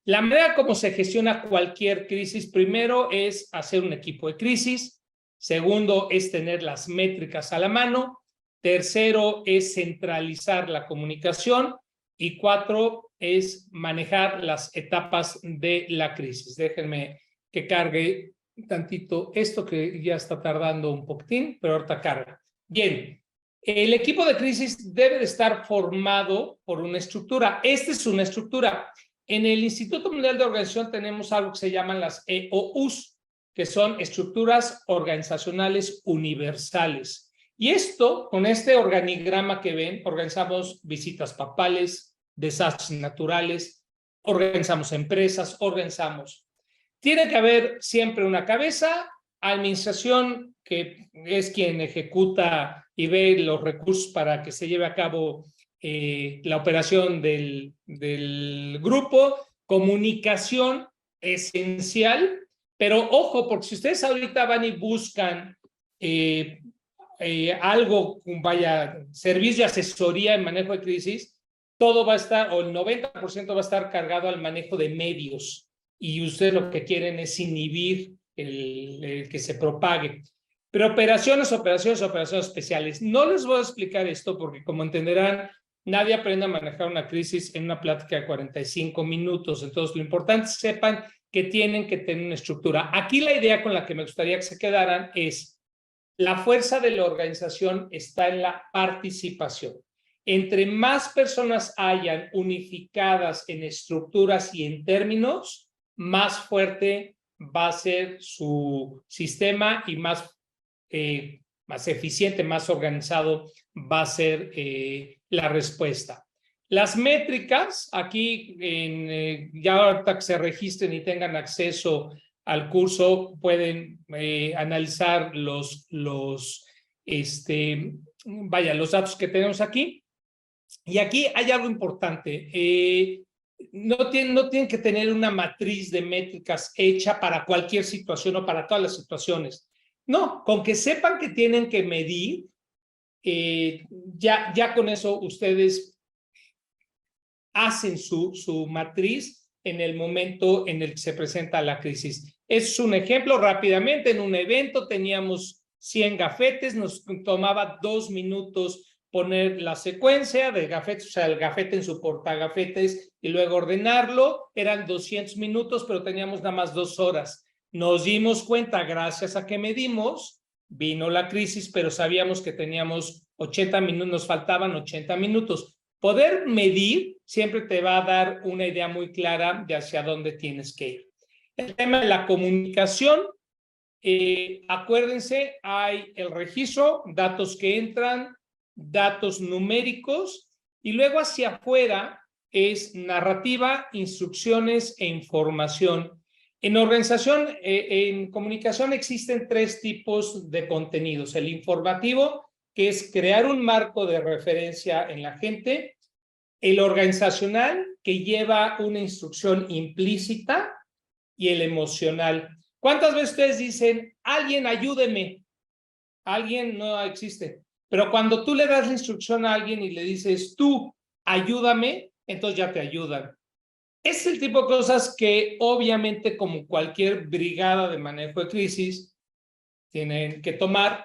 La manera como se gestiona cualquier crisis, primero es hacer un equipo de crisis, segundo es tener las métricas a la mano, tercero es centralizar la comunicación y 4 es manejar las etapas de la crisis. Déjenme que cargue tantito esto que ya está tardando un poquitín, pero ahorita carga. Bien, el equipo de crisis debe de estar formado por una estructura. Esta es una estructura. En el Instituto Mundial de Organización tenemos algo que se llaman las EOUs, que son estructuras organizacionales universales. Y esto, con este organigrama que ven, organizamos visitas papales, desastres naturales, organizamos empresas, Tiene que haber siempre una cabeza, administración, que es quien ejecuta y ve los recursos para que se lleve a cabo la operación del grupo, comunicación esencial, pero ojo, porque si ustedes ahorita van y buscan algo, servicio de asesoría en manejo de crisis, todo va a estar, o el 90% va a estar cargado al manejo de medios, y ustedes lo que quieren es inhibir el que se propague. Pero operaciones especiales. No les voy a explicar esto porque, como entenderán, nadie aprende a manejar una crisis en una plática de 45 minutos. Entonces, lo importante es que sepan que tienen que tener una estructura. Aquí la idea con la que me gustaría que se quedaran es: la fuerza de la organización está en la participación. Entre más personas hayan unificadas en estructuras y en términos, más fuerte va a ser su sistema y más más eficiente, más organizado va a ser la respuesta. Las métricas, aquí ya ahorita que se registren y tengan acceso al curso, pueden analizar los datos que tenemos aquí. Y aquí hay algo importante. No tienen que tener una matriz de métricas hecha para cualquier situación o para todas las situaciones. No, con que sepan que tienen que medir, ya con eso ustedes hacen su matriz en el momento en el que se presenta la crisis. Es un ejemplo rápidamente. En un evento teníamos 100 gafetes, nos tomaba 2 minutos poner la secuencia de gafetes, o sea, el gafete en su portagafetes y luego ordenarlo. Eran 200 minutos, pero teníamos nada más 2 horas. Nos dimos cuenta, gracias a que medimos, vino la crisis, pero sabíamos que teníamos 80 minutos, nos faltaban 80 minutos. Poder medir siempre te va a dar una idea muy clara de hacia dónde tienes que ir. El tema de la comunicación, acuérdense, hay el registro, datos que entran, datos numéricos, y luego hacia afuera es narrativa, instrucciones e información. En organización, en comunicación existen 3 tipos de contenidos. El informativo, que es crear un marco de referencia en la gente. El organizacional, que lleva una instrucción implícita. Y el emocional. ¿Cuántas veces ustedes dicen, alguien ayúdeme? Alguien no existe. Pero cuando tú le das la instrucción a alguien y le dices, tú ayúdame, entonces ya te ayudan. Es el tipo de cosas que obviamente, como cualquier brigada de manejo de crisis, tienen que tomar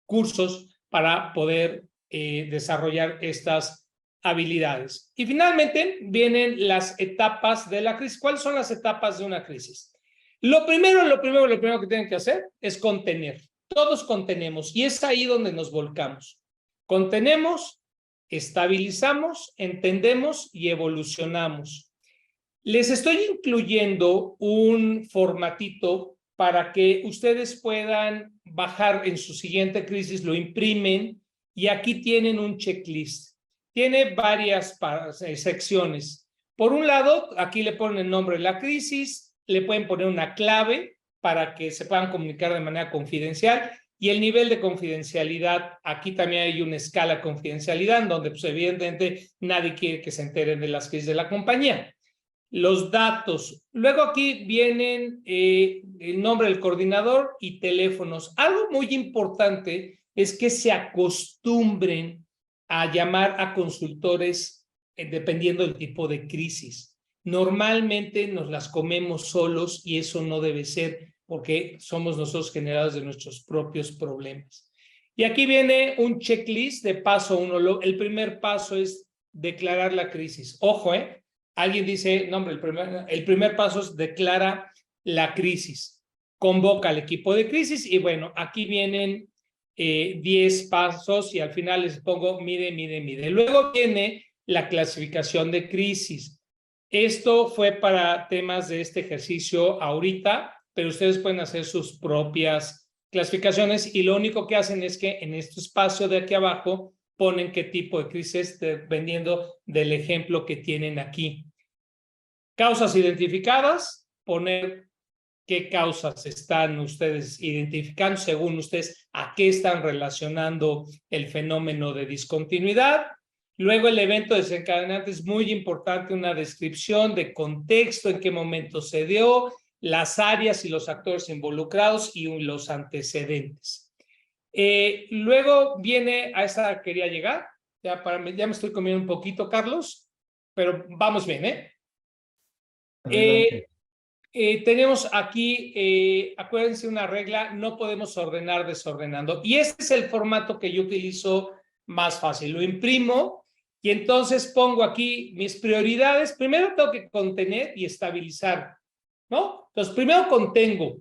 cursos para poder desarrollar estas habilidades. Y finalmente vienen las etapas de la crisis. ¿Cuáles son las etapas de una crisis? Lo primero que tienen que hacer es contener. Todos contenemos y es ahí donde nos volcamos. Contenemos, estabilizamos, entendemos y evolucionamos. Les estoy incluyendo un formatito para que ustedes puedan bajar en su siguiente crisis, lo imprimen y aquí tienen un checklist. Tiene varias secciones. Por un lado, aquí le ponen el nombre de la crisis, le pueden poner una clave para que se puedan comunicar de manera confidencial y el nivel de confidencialidad. Aquí también hay una escala de confidencialidad en donde pues, evidentemente nadie quiere que se enteren de las crisis de la compañía. Los datos. Luego aquí vienen el nombre del coordinador y teléfonos. Algo muy importante es que se acostumbren a llamar a consultores dependiendo del tipo de crisis. Normalmente nos las comemos solos y eso no debe ser porque somos nosotros generadores de nuestros propios problemas. Y aquí viene un checklist de paso 1. El primer paso es declarar la crisis. Ojo, alguien dice, no, hombre, el primer paso es declara la crisis. Convoca al equipo de crisis y bueno, aquí vienen 10 pasos y al final les pongo mide. Luego viene la clasificación de crisis. Esto fue para temas de este ejercicio ahorita, pero ustedes pueden hacer sus propias clasificaciones y lo único que hacen es que en este espacio de aquí abajo ponen qué tipo de crisis dependiendo del ejemplo que tienen aquí. Causas identificadas, poner qué causas están ustedes identificando según ustedes a qué están relacionando el fenómeno de discontinuidad. Luego el evento desencadenante es muy importante, una descripción de contexto, en qué momento se dio, las áreas y los actores involucrados y los antecedentes. Luego viene, a esta quería llegar, ya me estoy comiendo un poquito, Carlos, pero vamos bien, tenemos aquí, acuérdense una regla, no podemos ordenar desordenando. Y este es el formato que yo utilizo más fácil. Lo imprimo y entonces pongo aquí mis prioridades. Primero tengo que contener y estabilizar, ¿no? Entonces, primero contengo.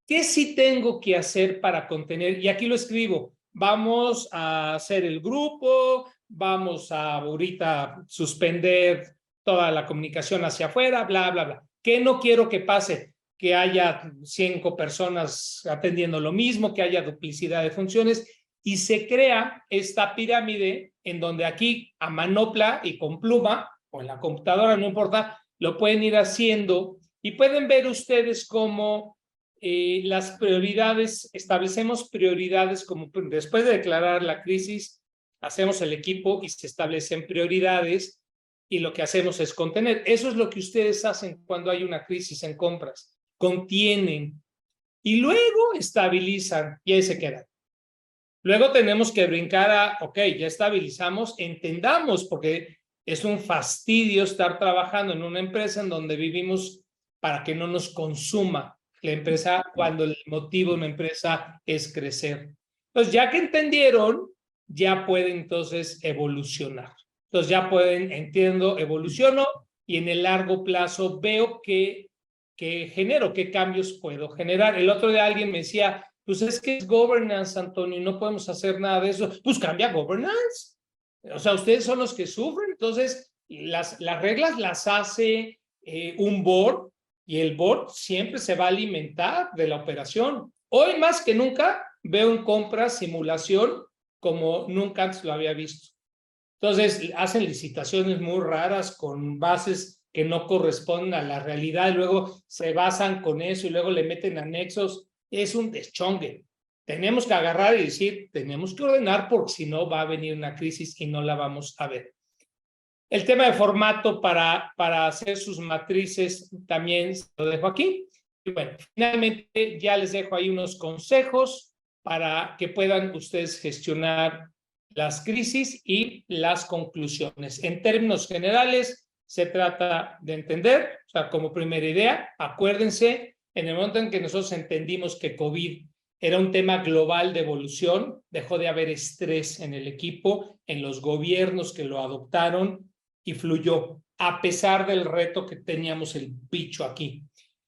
¿Qué sí tengo que hacer para contener? Y aquí lo escribo. Vamos a hacer el grupo, vamos a ahorita suspender toda la comunicación hacia afuera, bla, bla, bla. ¿Qué no quiero que pase? Que haya 5 personas atendiendo lo mismo, que haya duplicidad de funciones. y se crea esta pirámide en donde aquí a manopla y con pluma o en la computadora, no importa, lo pueden ir haciendo y pueden ver ustedes cómo las prioridades, establecemos prioridades como después de declarar la crisis, hacemos el equipo y se establecen prioridades y lo que hacemos es contener. Eso es lo que ustedes hacen cuando hay una crisis en compras, contienen y luego estabilizan y ahí se quedan. Luego tenemos que brincar a, ok, ya estabilizamos, entendamos, porque es un fastidio estar trabajando en una empresa en donde vivimos para que no nos consuma la empresa cuando el motivo de una empresa es crecer. Entonces, ya que entendieron, ya pueden entonces evolucionar. Entonces, ya pueden, entiendo, evoluciono y en el largo plazo veo qué genero, qué cambios puedo generar. El otro día alguien me decía, pues es que es governance, Antonio, no podemos hacer nada de eso. Pues cambia governance. O sea, ustedes son los que sufren. Entonces, las reglas las hace un board y el board siempre se va a alimentar de la operación. Hoy más que nunca veo en compra simulación como nunca antes lo había visto. Entonces, hacen licitaciones muy raras con bases que no corresponden a la realidad y luego se basan con eso y luego le meten anexos. Es un deschongue. Tenemos que agarrar y decir, tenemos que ordenar porque si no va a venir una crisis y no la vamos a ver. El tema de formato para hacer sus matrices también lo dejo aquí. Y bueno, finalmente ya les dejo ahí unos consejos para que puedan ustedes gestionar las crisis y las conclusiones. En términos generales, se trata de entender, o sea, como primera idea, acuérdense, en el momento en que nosotros entendimos que COVID era un tema global de evolución, dejó de haber estrés en el equipo, en los gobiernos que lo adoptaron y fluyó, a pesar del reto que teníamos el bicho aquí.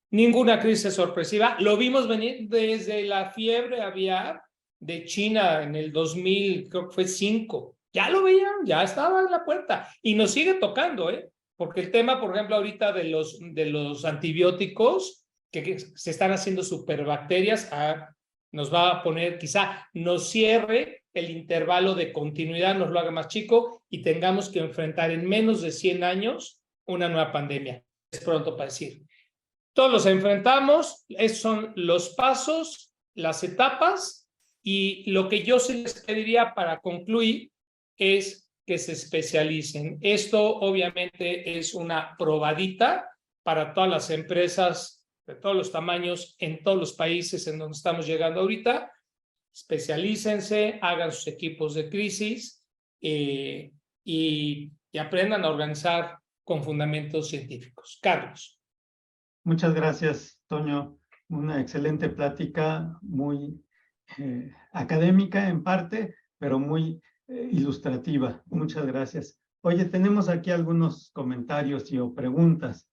Ninguna crisis sorpresiva, lo vimos venir desde la fiebre aviar de China en el 2000, creo que fue 5. Ya lo veían, ya estaba en la puerta y nos sigue tocando, porque el tema, por ejemplo, ahorita de los antibióticos que se están haciendo superbacterias, nos va a poner, quizá nos cierre el intervalo de continuidad, nos lo haga más chico y tengamos que enfrentar en menos de 100 años una nueva pandemia. Es pronto para decir. Todos los enfrentamos, esos son los pasos, las etapas y lo que yo se les pediría para concluir es que se especialicen. Esto obviamente es una probadita para todas las empresas de todos los tamaños en todos los países en donde estamos llegando ahorita. Especialícense, hagan sus equipos de crisis y aprendan a organizar con fundamentos científicos. Carlos. Muchas gracias, Toño. Una excelente plática, muy académica en parte, pero muy ilustrativa. Muchas gracias. Oye, tenemos aquí algunos comentarios o preguntas.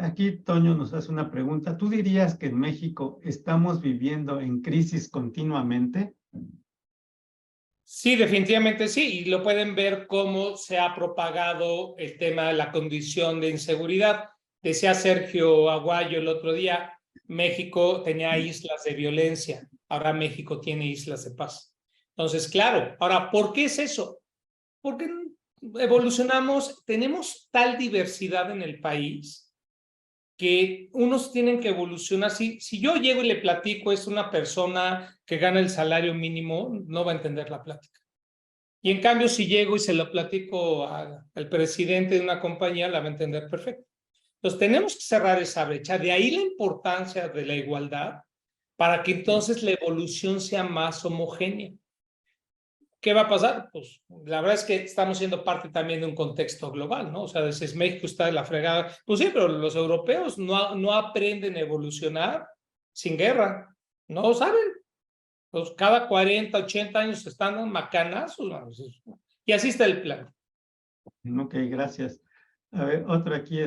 Aquí Toño nos hace una pregunta. ¿Tú dirías que en México estamos viviendo en crisis continuamente? Sí, definitivamente sí, y lo pueden ver cómo se ha propagado el tema de la condición de inseguridad. Decía Sergio Aguayo el otro día, México tenía islas de violencia, ahora México tiene islas de paz. Entonces, claro, ahora, ¿por qué es eso? Porque evolucionamos, tenemos tal diversidad en el país que unos tienen que evolucionar. Si yo llego y le platico, es una persona que gana el salario mínimo, no va a entender la plática. Y en cambio, si llego y se lo platico al presidente de una compañía, la va a entender perfecto. Entonces, tenemos que cerrar esa brecha. De ahí la importancia de la igualdad para que entonces la evolución sea más homogénea. ¿Qué va a pasar? Pues la verdad es que estamos siendo parte también de un contexto global, ¿no? O sea, si México está de la fregada, pues sí, pero los europeos no aprenden a evolucionar sin guerra, no saben. Pues cada 40, 80 años están dando macanazos, y así está el plan. Ok, gracias. A ver, otro aquí,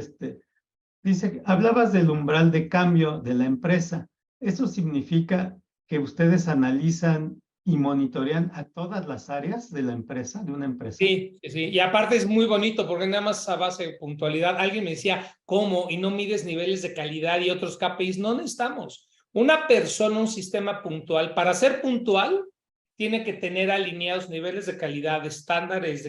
dice, hablabas del umbral de cambio de la empresa. ¿Eso significa que ustedes analizan y monitorean a todas las áreas de la empresa, de una empresa? Sí, sí, y aparte es muy bonito porque nada más a base de puntualidad. Alguien me decía, ¿cómo? Y no mides niveles de calidad y otros KPIs. No necesitamos. Una persona, un sistema puntual, para ser puntual, tiene que tener alineados niveles de calidad, estándares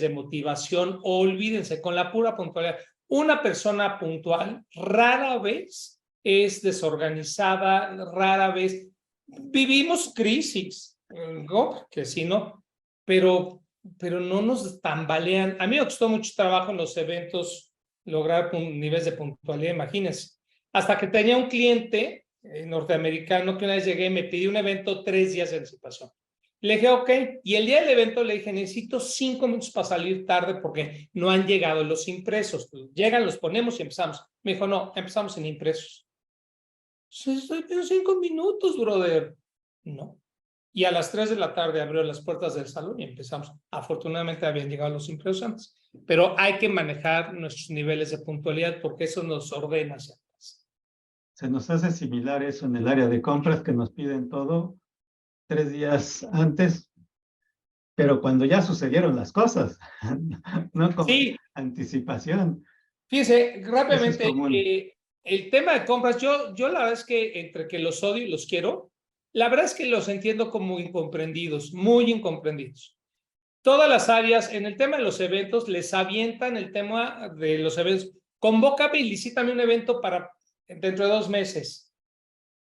de motivación. Olvídense, con la pura puntualidad. Una persona puntual rara vez es desorganizada, rara vez. Vivimos crisis, ¿no? Que sí, ¿no? Pero no nos tambalean. A mí me costó mucho trabajo en los eventos lograr niveles de puntualidad, imagínense. Hasta que tenía un cliente norteamericano que una vez llegué y me pidió un evento 3 días de anticipación. Le dije, ok, y el día del evento le dije, necesito 5 minutos para salir tarde porque no han llegado los impresos. Llegan, los ponemos y empezamos. Me dijo, no, empezamos sin impresos. Estoy pidiendo 5 minutos, brother. No. Y a las 3 de la tarde abrió las puertas del salón y empezamos. Afortunadamente habían llegado los impresos antes. Pero hay que manejar nuestros niveles de puntualidad porque eso nos ordena hacia atrás. Se nos hace similar eso en el área de compras, que nos piden todo 3 días antes, pero cuando ya sucedieron las cosas, no con sí. Anticipación. Fíjese, rápidamente, es el tema de compras, yo la verdad es que entre que los odio y los quiero, la verdad es que los entiendo como incomprendidos, muy incomprendidos. Todas las áreas, en el tema de los eventos, les avientan el tema de los eventos. Convócame y licítame un evento para dentro de 2 meses.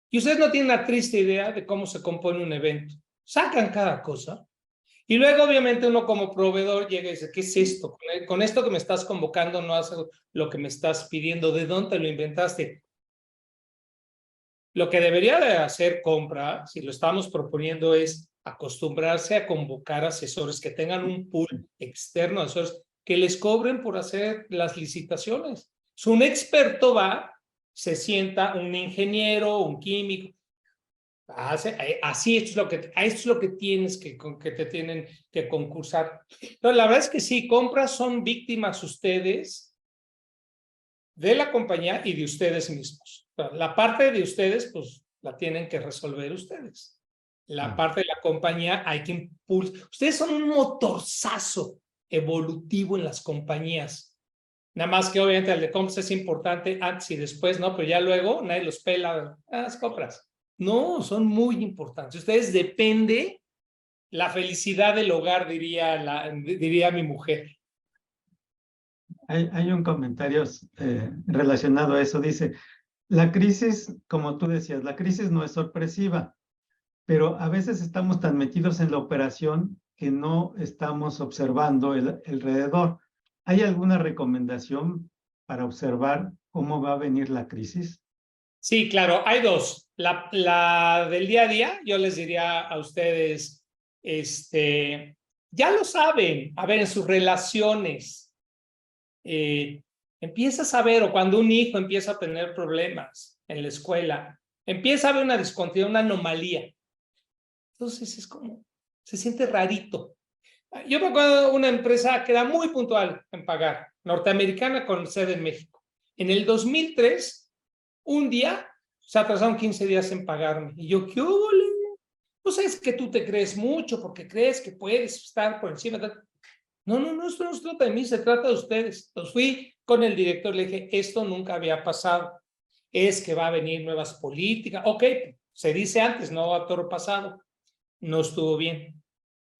Y ustedes no tienen una triste idea de cómo se compone un evento. Sacan cada cosa. Y luego, obviamente, uno como proveedor llega y dice, ¿qué es esto? Con esto que me estás convocando no haces lo que me estás pidiendo. ¿De dónde lo inventaste? Lo que debería de hacer compra, si lo estamos proponiendo, es acostumbrarse a convocar asesores que tengan un pool externo de asesores que les cobren por hacer las licitaciones. Si un experto va, se sienta, un ingeniero, un químico, así esto es lo que tienes que te tienen que concursar. Entonces, la verdad es que sí, compras son víctimas ustedes de la compañía y de ustedes mismos. La parte de ustedes, pues, la tienen que resolver ustedes. La parte de la compañía hay que impulsar. Ustedes son un motorzazo evolutivo en las compañías. Nada más que obviamente el de compras es importante antes y después, ¿no? Pero ya luego nadie los pela las compras. No, son muy importantes. Ustedes depende la felicidad del hogar, diría mi mujer. Hay un comentario relacionado a eso. Dice, la crisis, como tú decías, la crisis no es sorpresiva, pero a veces estamos tan metidos en la operación que no estamos observando el alrededor. ¿Hay alguna recomendación para observar cómo va a venir la crisis? Sí, claro, hay 2. La del día a día, yo les diría a ustedes, ya lo saben, a ver, en sus relaciones, empiezas a ver, o cuando un hijo empieza a tener problemas en la escuela, empieza a haber una discontinuidad, una anomalía. Entonces es como, se siente rarito. Yo me acuerdo de una empresa que era muy puntual en pagar, norteamericana con sede en México. En el 2003, un día se atrasaron 15 días en pagarme. Y yo, ¿qué hubo? Pues es que tú te crees mucho porque crees que puedes estar por encima. No, esto no se trata de mí, se trata de ustedes. Entonces fui con el director, le dije, esto nunca había pasado. Es que va a venir nuevas políticas. Ok, se dice antes, no a toro pasado. No estuvo bien.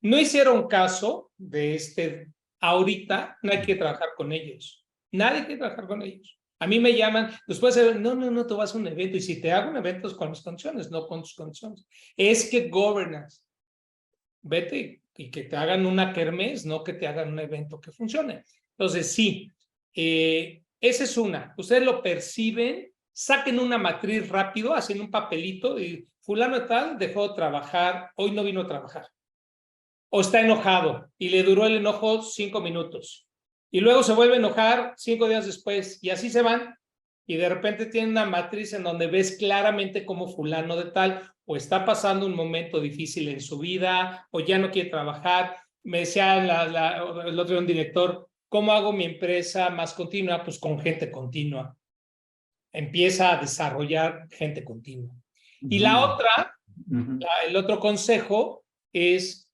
No hicieron caso de ahorita, no hay que trabajar con ellos. Nadie quiere trabajar con ellos. A mí me llaman, después no, tú vas a un evento y si te hago un evento es con mis condiciones, no con tus condiciones. Es que governance, vete y que te hagan una kermés, no que te hagan un evento que funcione. Entonces, sí, esa es una. Ustedes lo perciben, saquen una matriz rápido, hacen un papelito y fulano tal dejó de trabajar, hoy no vino a trabajar. O está enojado y le duró el enojo 5 minutos. Y luego se vuelve a enojar 5 días después y así se van. Y de repente tienen una matriz en donde ves claramente cómo fulano de tal o está pasando un momento difícil en su vida o ya no quiere trabajar. Me decía el otro día un director, ¿cómo hago mi empresa más continua? Pues con gente continua. Empieza a desarrollar gente continua. Y la otra, el otro consejo es,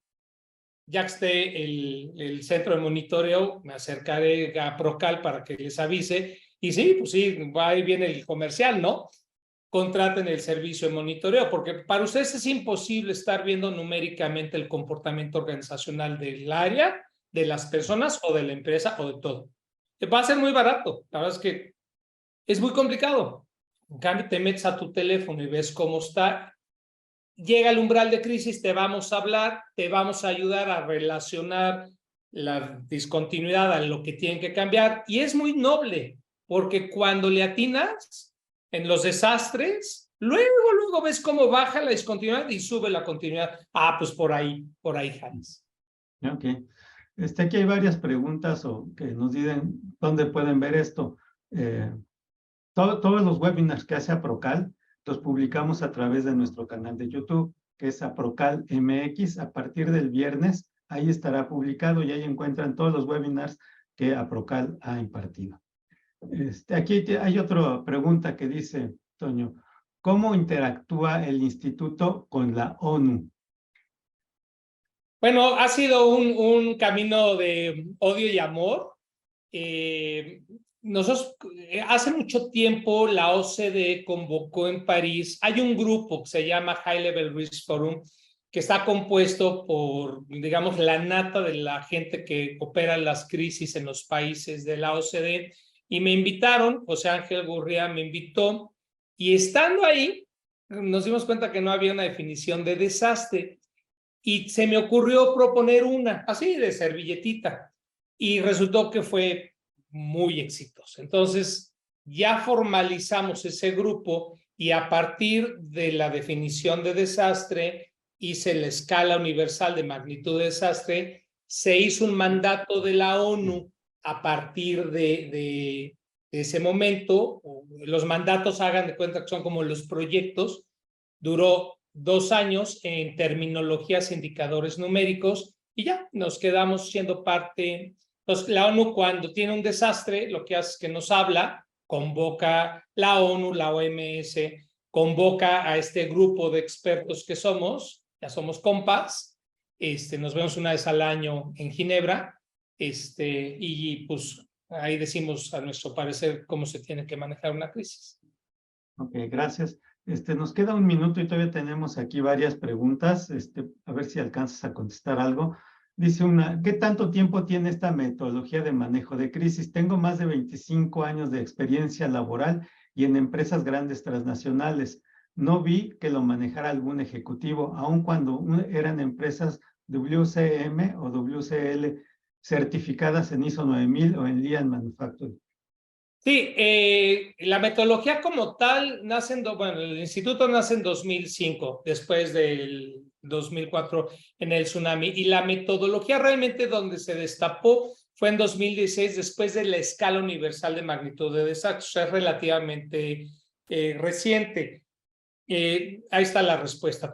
ya que esté el centro de monitoreo, me acercaré a Procal para que les avise. Y sí, pues sí, va ahí viene el comercial, ¿no? contraten el servicio de monitoreo, porque para ustedes es imposible estar viendo numéricamente el comportamiento organizacional del área, de las personas o de la empresa o de todo. Va a ser muy barato, la verdad es que es muy complicado. En cambio, te metes a tu teléfono y ves cómo está. Llega el umbral de crisis, te vamos a hablar, te vamos a ayudar a relacionar la discontinuidad a lo que tienen que cambiar. Y es muy noble, porque cuando le atinas en los desastres, luego ves cómo baja la discontinuidad y sube la continuidad. Ah, pues por ahí, Hans. Ok. Aquí hay varias preguntas que nos dicen dónde pueden ver esto. Todos los webinars que hace Aprocal los publicamos a través de nuestro canal de YouTube, que es Aprocal MX. A partir del viernes, ahí estará publicado y ahí encuentran todos los webinars que Aprocal ha impartido. Aquí hay otra pregunta que dice, Toño, ¿cómo interactúa el instituto con la ONU? Bueno, ha sido un camino de odio y amor. Nosotros, hace mucho tiempo la OCDE convocó en París, hay un grupo que se llama High Level Risk Forum, que está compuesto por, digamos, la nata de la gente que opera las crisis en los países de la OCDE, y me invitaron, José Ángel Gurría me invitó, y estando ahí, nos dimos cuenta que no había una definición de desastre, y se me ocurrió proponer una, así de servilletita, y resultó que fue muy exitoso. Entonces, ya formalizamos ese grupo y a partir de la definición de desastre hice la escala universal de magnitud de desastre, se hizo un mandato de la ONU a partir de ese momento. Los mandatos, hagan de cuenta que son como los proyectos, duró 2 años en terminologías, indicadores numéricos, y ya nos quedamos siendo parte. Entonces, la ONU, cuando tiene un desastre, lo que hace es que nos habla, convoca la ONU, la OMS, convoca a este grupo de expertos que somos, ya somos compas, nos vemos una vez al año en Ginebra, y pues ahí decimos a nuestro parecer cómo se tiene que manejar una crisis. Ok, gracias. Nos queda 1 minuto y todavía tenemos aquí varias preguntas. A ver si alcanzas a contestar algo. Dice una, ¿qué tanto tiempo tiene esta metodología de manejo de crisis? Tengo más de 25 años de experiencia laboral y en empresas grandes transnacionales. No vi que lo manejara algún ejecutivo, aun cuando eran empresas WCM o WCL certificadas en ISO 9000 o en Lean Manufacturing. Sí, la metodología como tal nace bueno, el instituto nace en 2005, después del 2004 en el tsunami, y la metodología realmente donde se destapó fue en 2016, después de la escala universal de magnitud de desastres. O sea, es relativamente reciente. Ahí está la respuesta.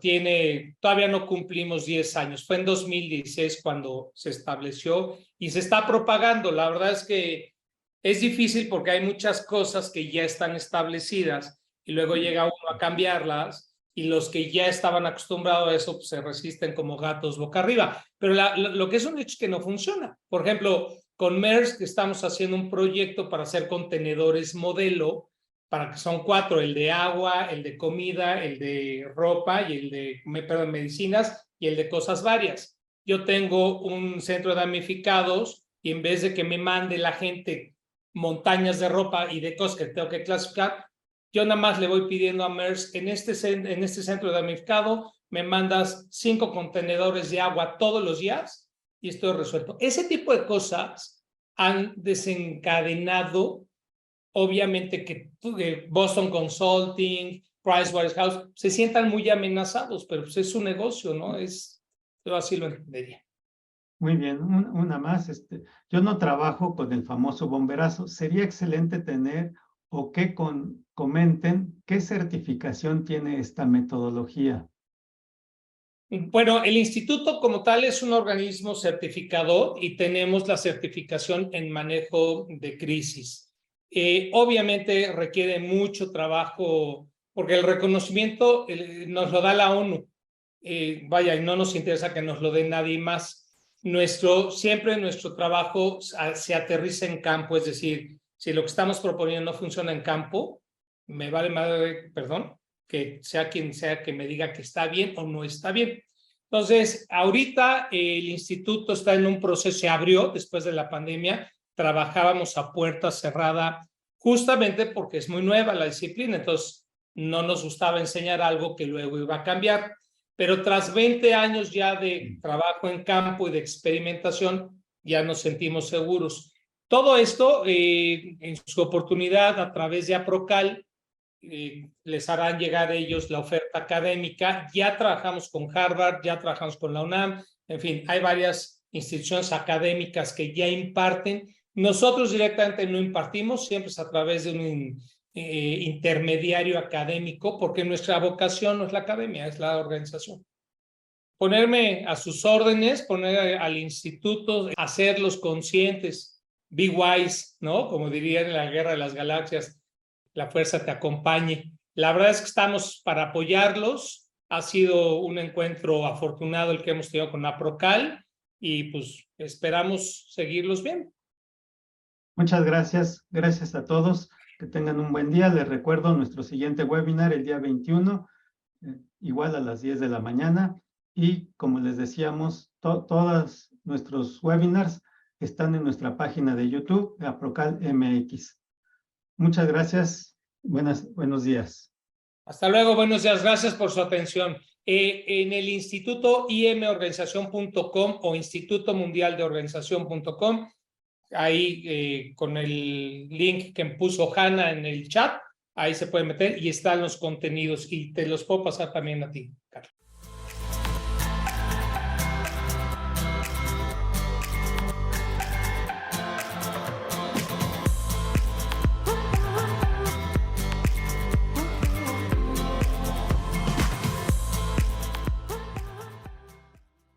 Todavía no cumplimos 10 años. Fue en 2016 cuando se estableció y se está propagando. La verdad es que es difícil porque hay muchas cosas que ya están establecidas y luego llega uno a cambiarlas y los que ya estaban acostumbrados a eso pues, se resisten como gatos boca arriba. Pero lo que es un hecho es que no funciona. Por ejemplo, con Maersk estamos haciendo un proyecto para hacer contenedores modelo, para que son 4, el de agua, el de comida, el de ropa y el de medicinas y el de cosas varias. Yo tengo un centro de damnificados y en vez de que me mande la gente montañas de ropa y de cosas que tengo que clasificar, yo nada más le voy pidiendo a Maersk, en este centro de damnificado me mandas 5 contenedores de agua todos los días y estoy resuelto. Ese tipo de cosas han desencadenado, obviamente, que Boston Consulting, Pricewaterhouse se sientan muy amenazados, pero pues es su negocio, ¿no? Yo así lo entendería. Muy bien, una más. Yo no trabajo con el famoso bomberazo. Sería excelente tener o que comenten qué certificación tiene esta metodología. Bueno, el instituto como tal es un organismo certificador y tenemos la certificación en manejo de crisis. Obviamente requiere mucho trabajo porque el reconocimiento nos lo da la ONU. Vaya, y no nos interesa que nos lo dé nadie más. Siempre nuestro trabajo se aterriza en campo, es decir, si lo que estamos proponiendo no funciona en campo, me vale madre, perdón, que sea quien sea que me diga que está bien o no está bien. Entonces, ahorita el instituto está en un proceso, se abrió después de la pandemia, trabajábamos a puerta cerrada justamente porque es muy nueva la disciplina, entonces no nos gustaba enseñar algo que luego iba a cambiar, pero tras 20 años ya de trabajo en campo y de experimentación, ya nos sentimos seguros. Todo esto, en su oportunidad, a través de APROCAL, les harán llegar a ellos la oferta académica. Ya trabajamos con Harvard, ya trabajamos con la UNAM, en fin, hay varias instituciones académicas que ya imparten. Nosotros directamente no impartimos, siempre es a través de un intermediario académico, porque nuestra vocación no es la academia, es la organización. Ponerme a sus órdenes, poner al instituto, hacerlos conscientes, be wise, ¿no? Como dirían en la Guerra de las Galaxias, la fuerza te acompañe. La verdad es que estamos para apoyarlos. Ha sido un encuentro afortunado el que hemos tenido con APROCAL y pues esperamos seguirlos bien. Muchas gracias. Gracias a todos. Que tengan un buen día. Les recuerdo nuestro siguiente webinar el día 21, igual a las 10 de la mañana. Y como les decíamos, todos nuestros webinars están en nuestra página de YouTube, APROCAL MX. Muchas gracias. Buenos días. Hasta luego, buenos días. Gracias por su atención. En el instituto imorganización.com o Instituto Mundial de Organización.com, ahí con el link que puso Hanna en el chat, ahí se puede meter y están los contenidos y te los puedo pasar también a ti, Carlos.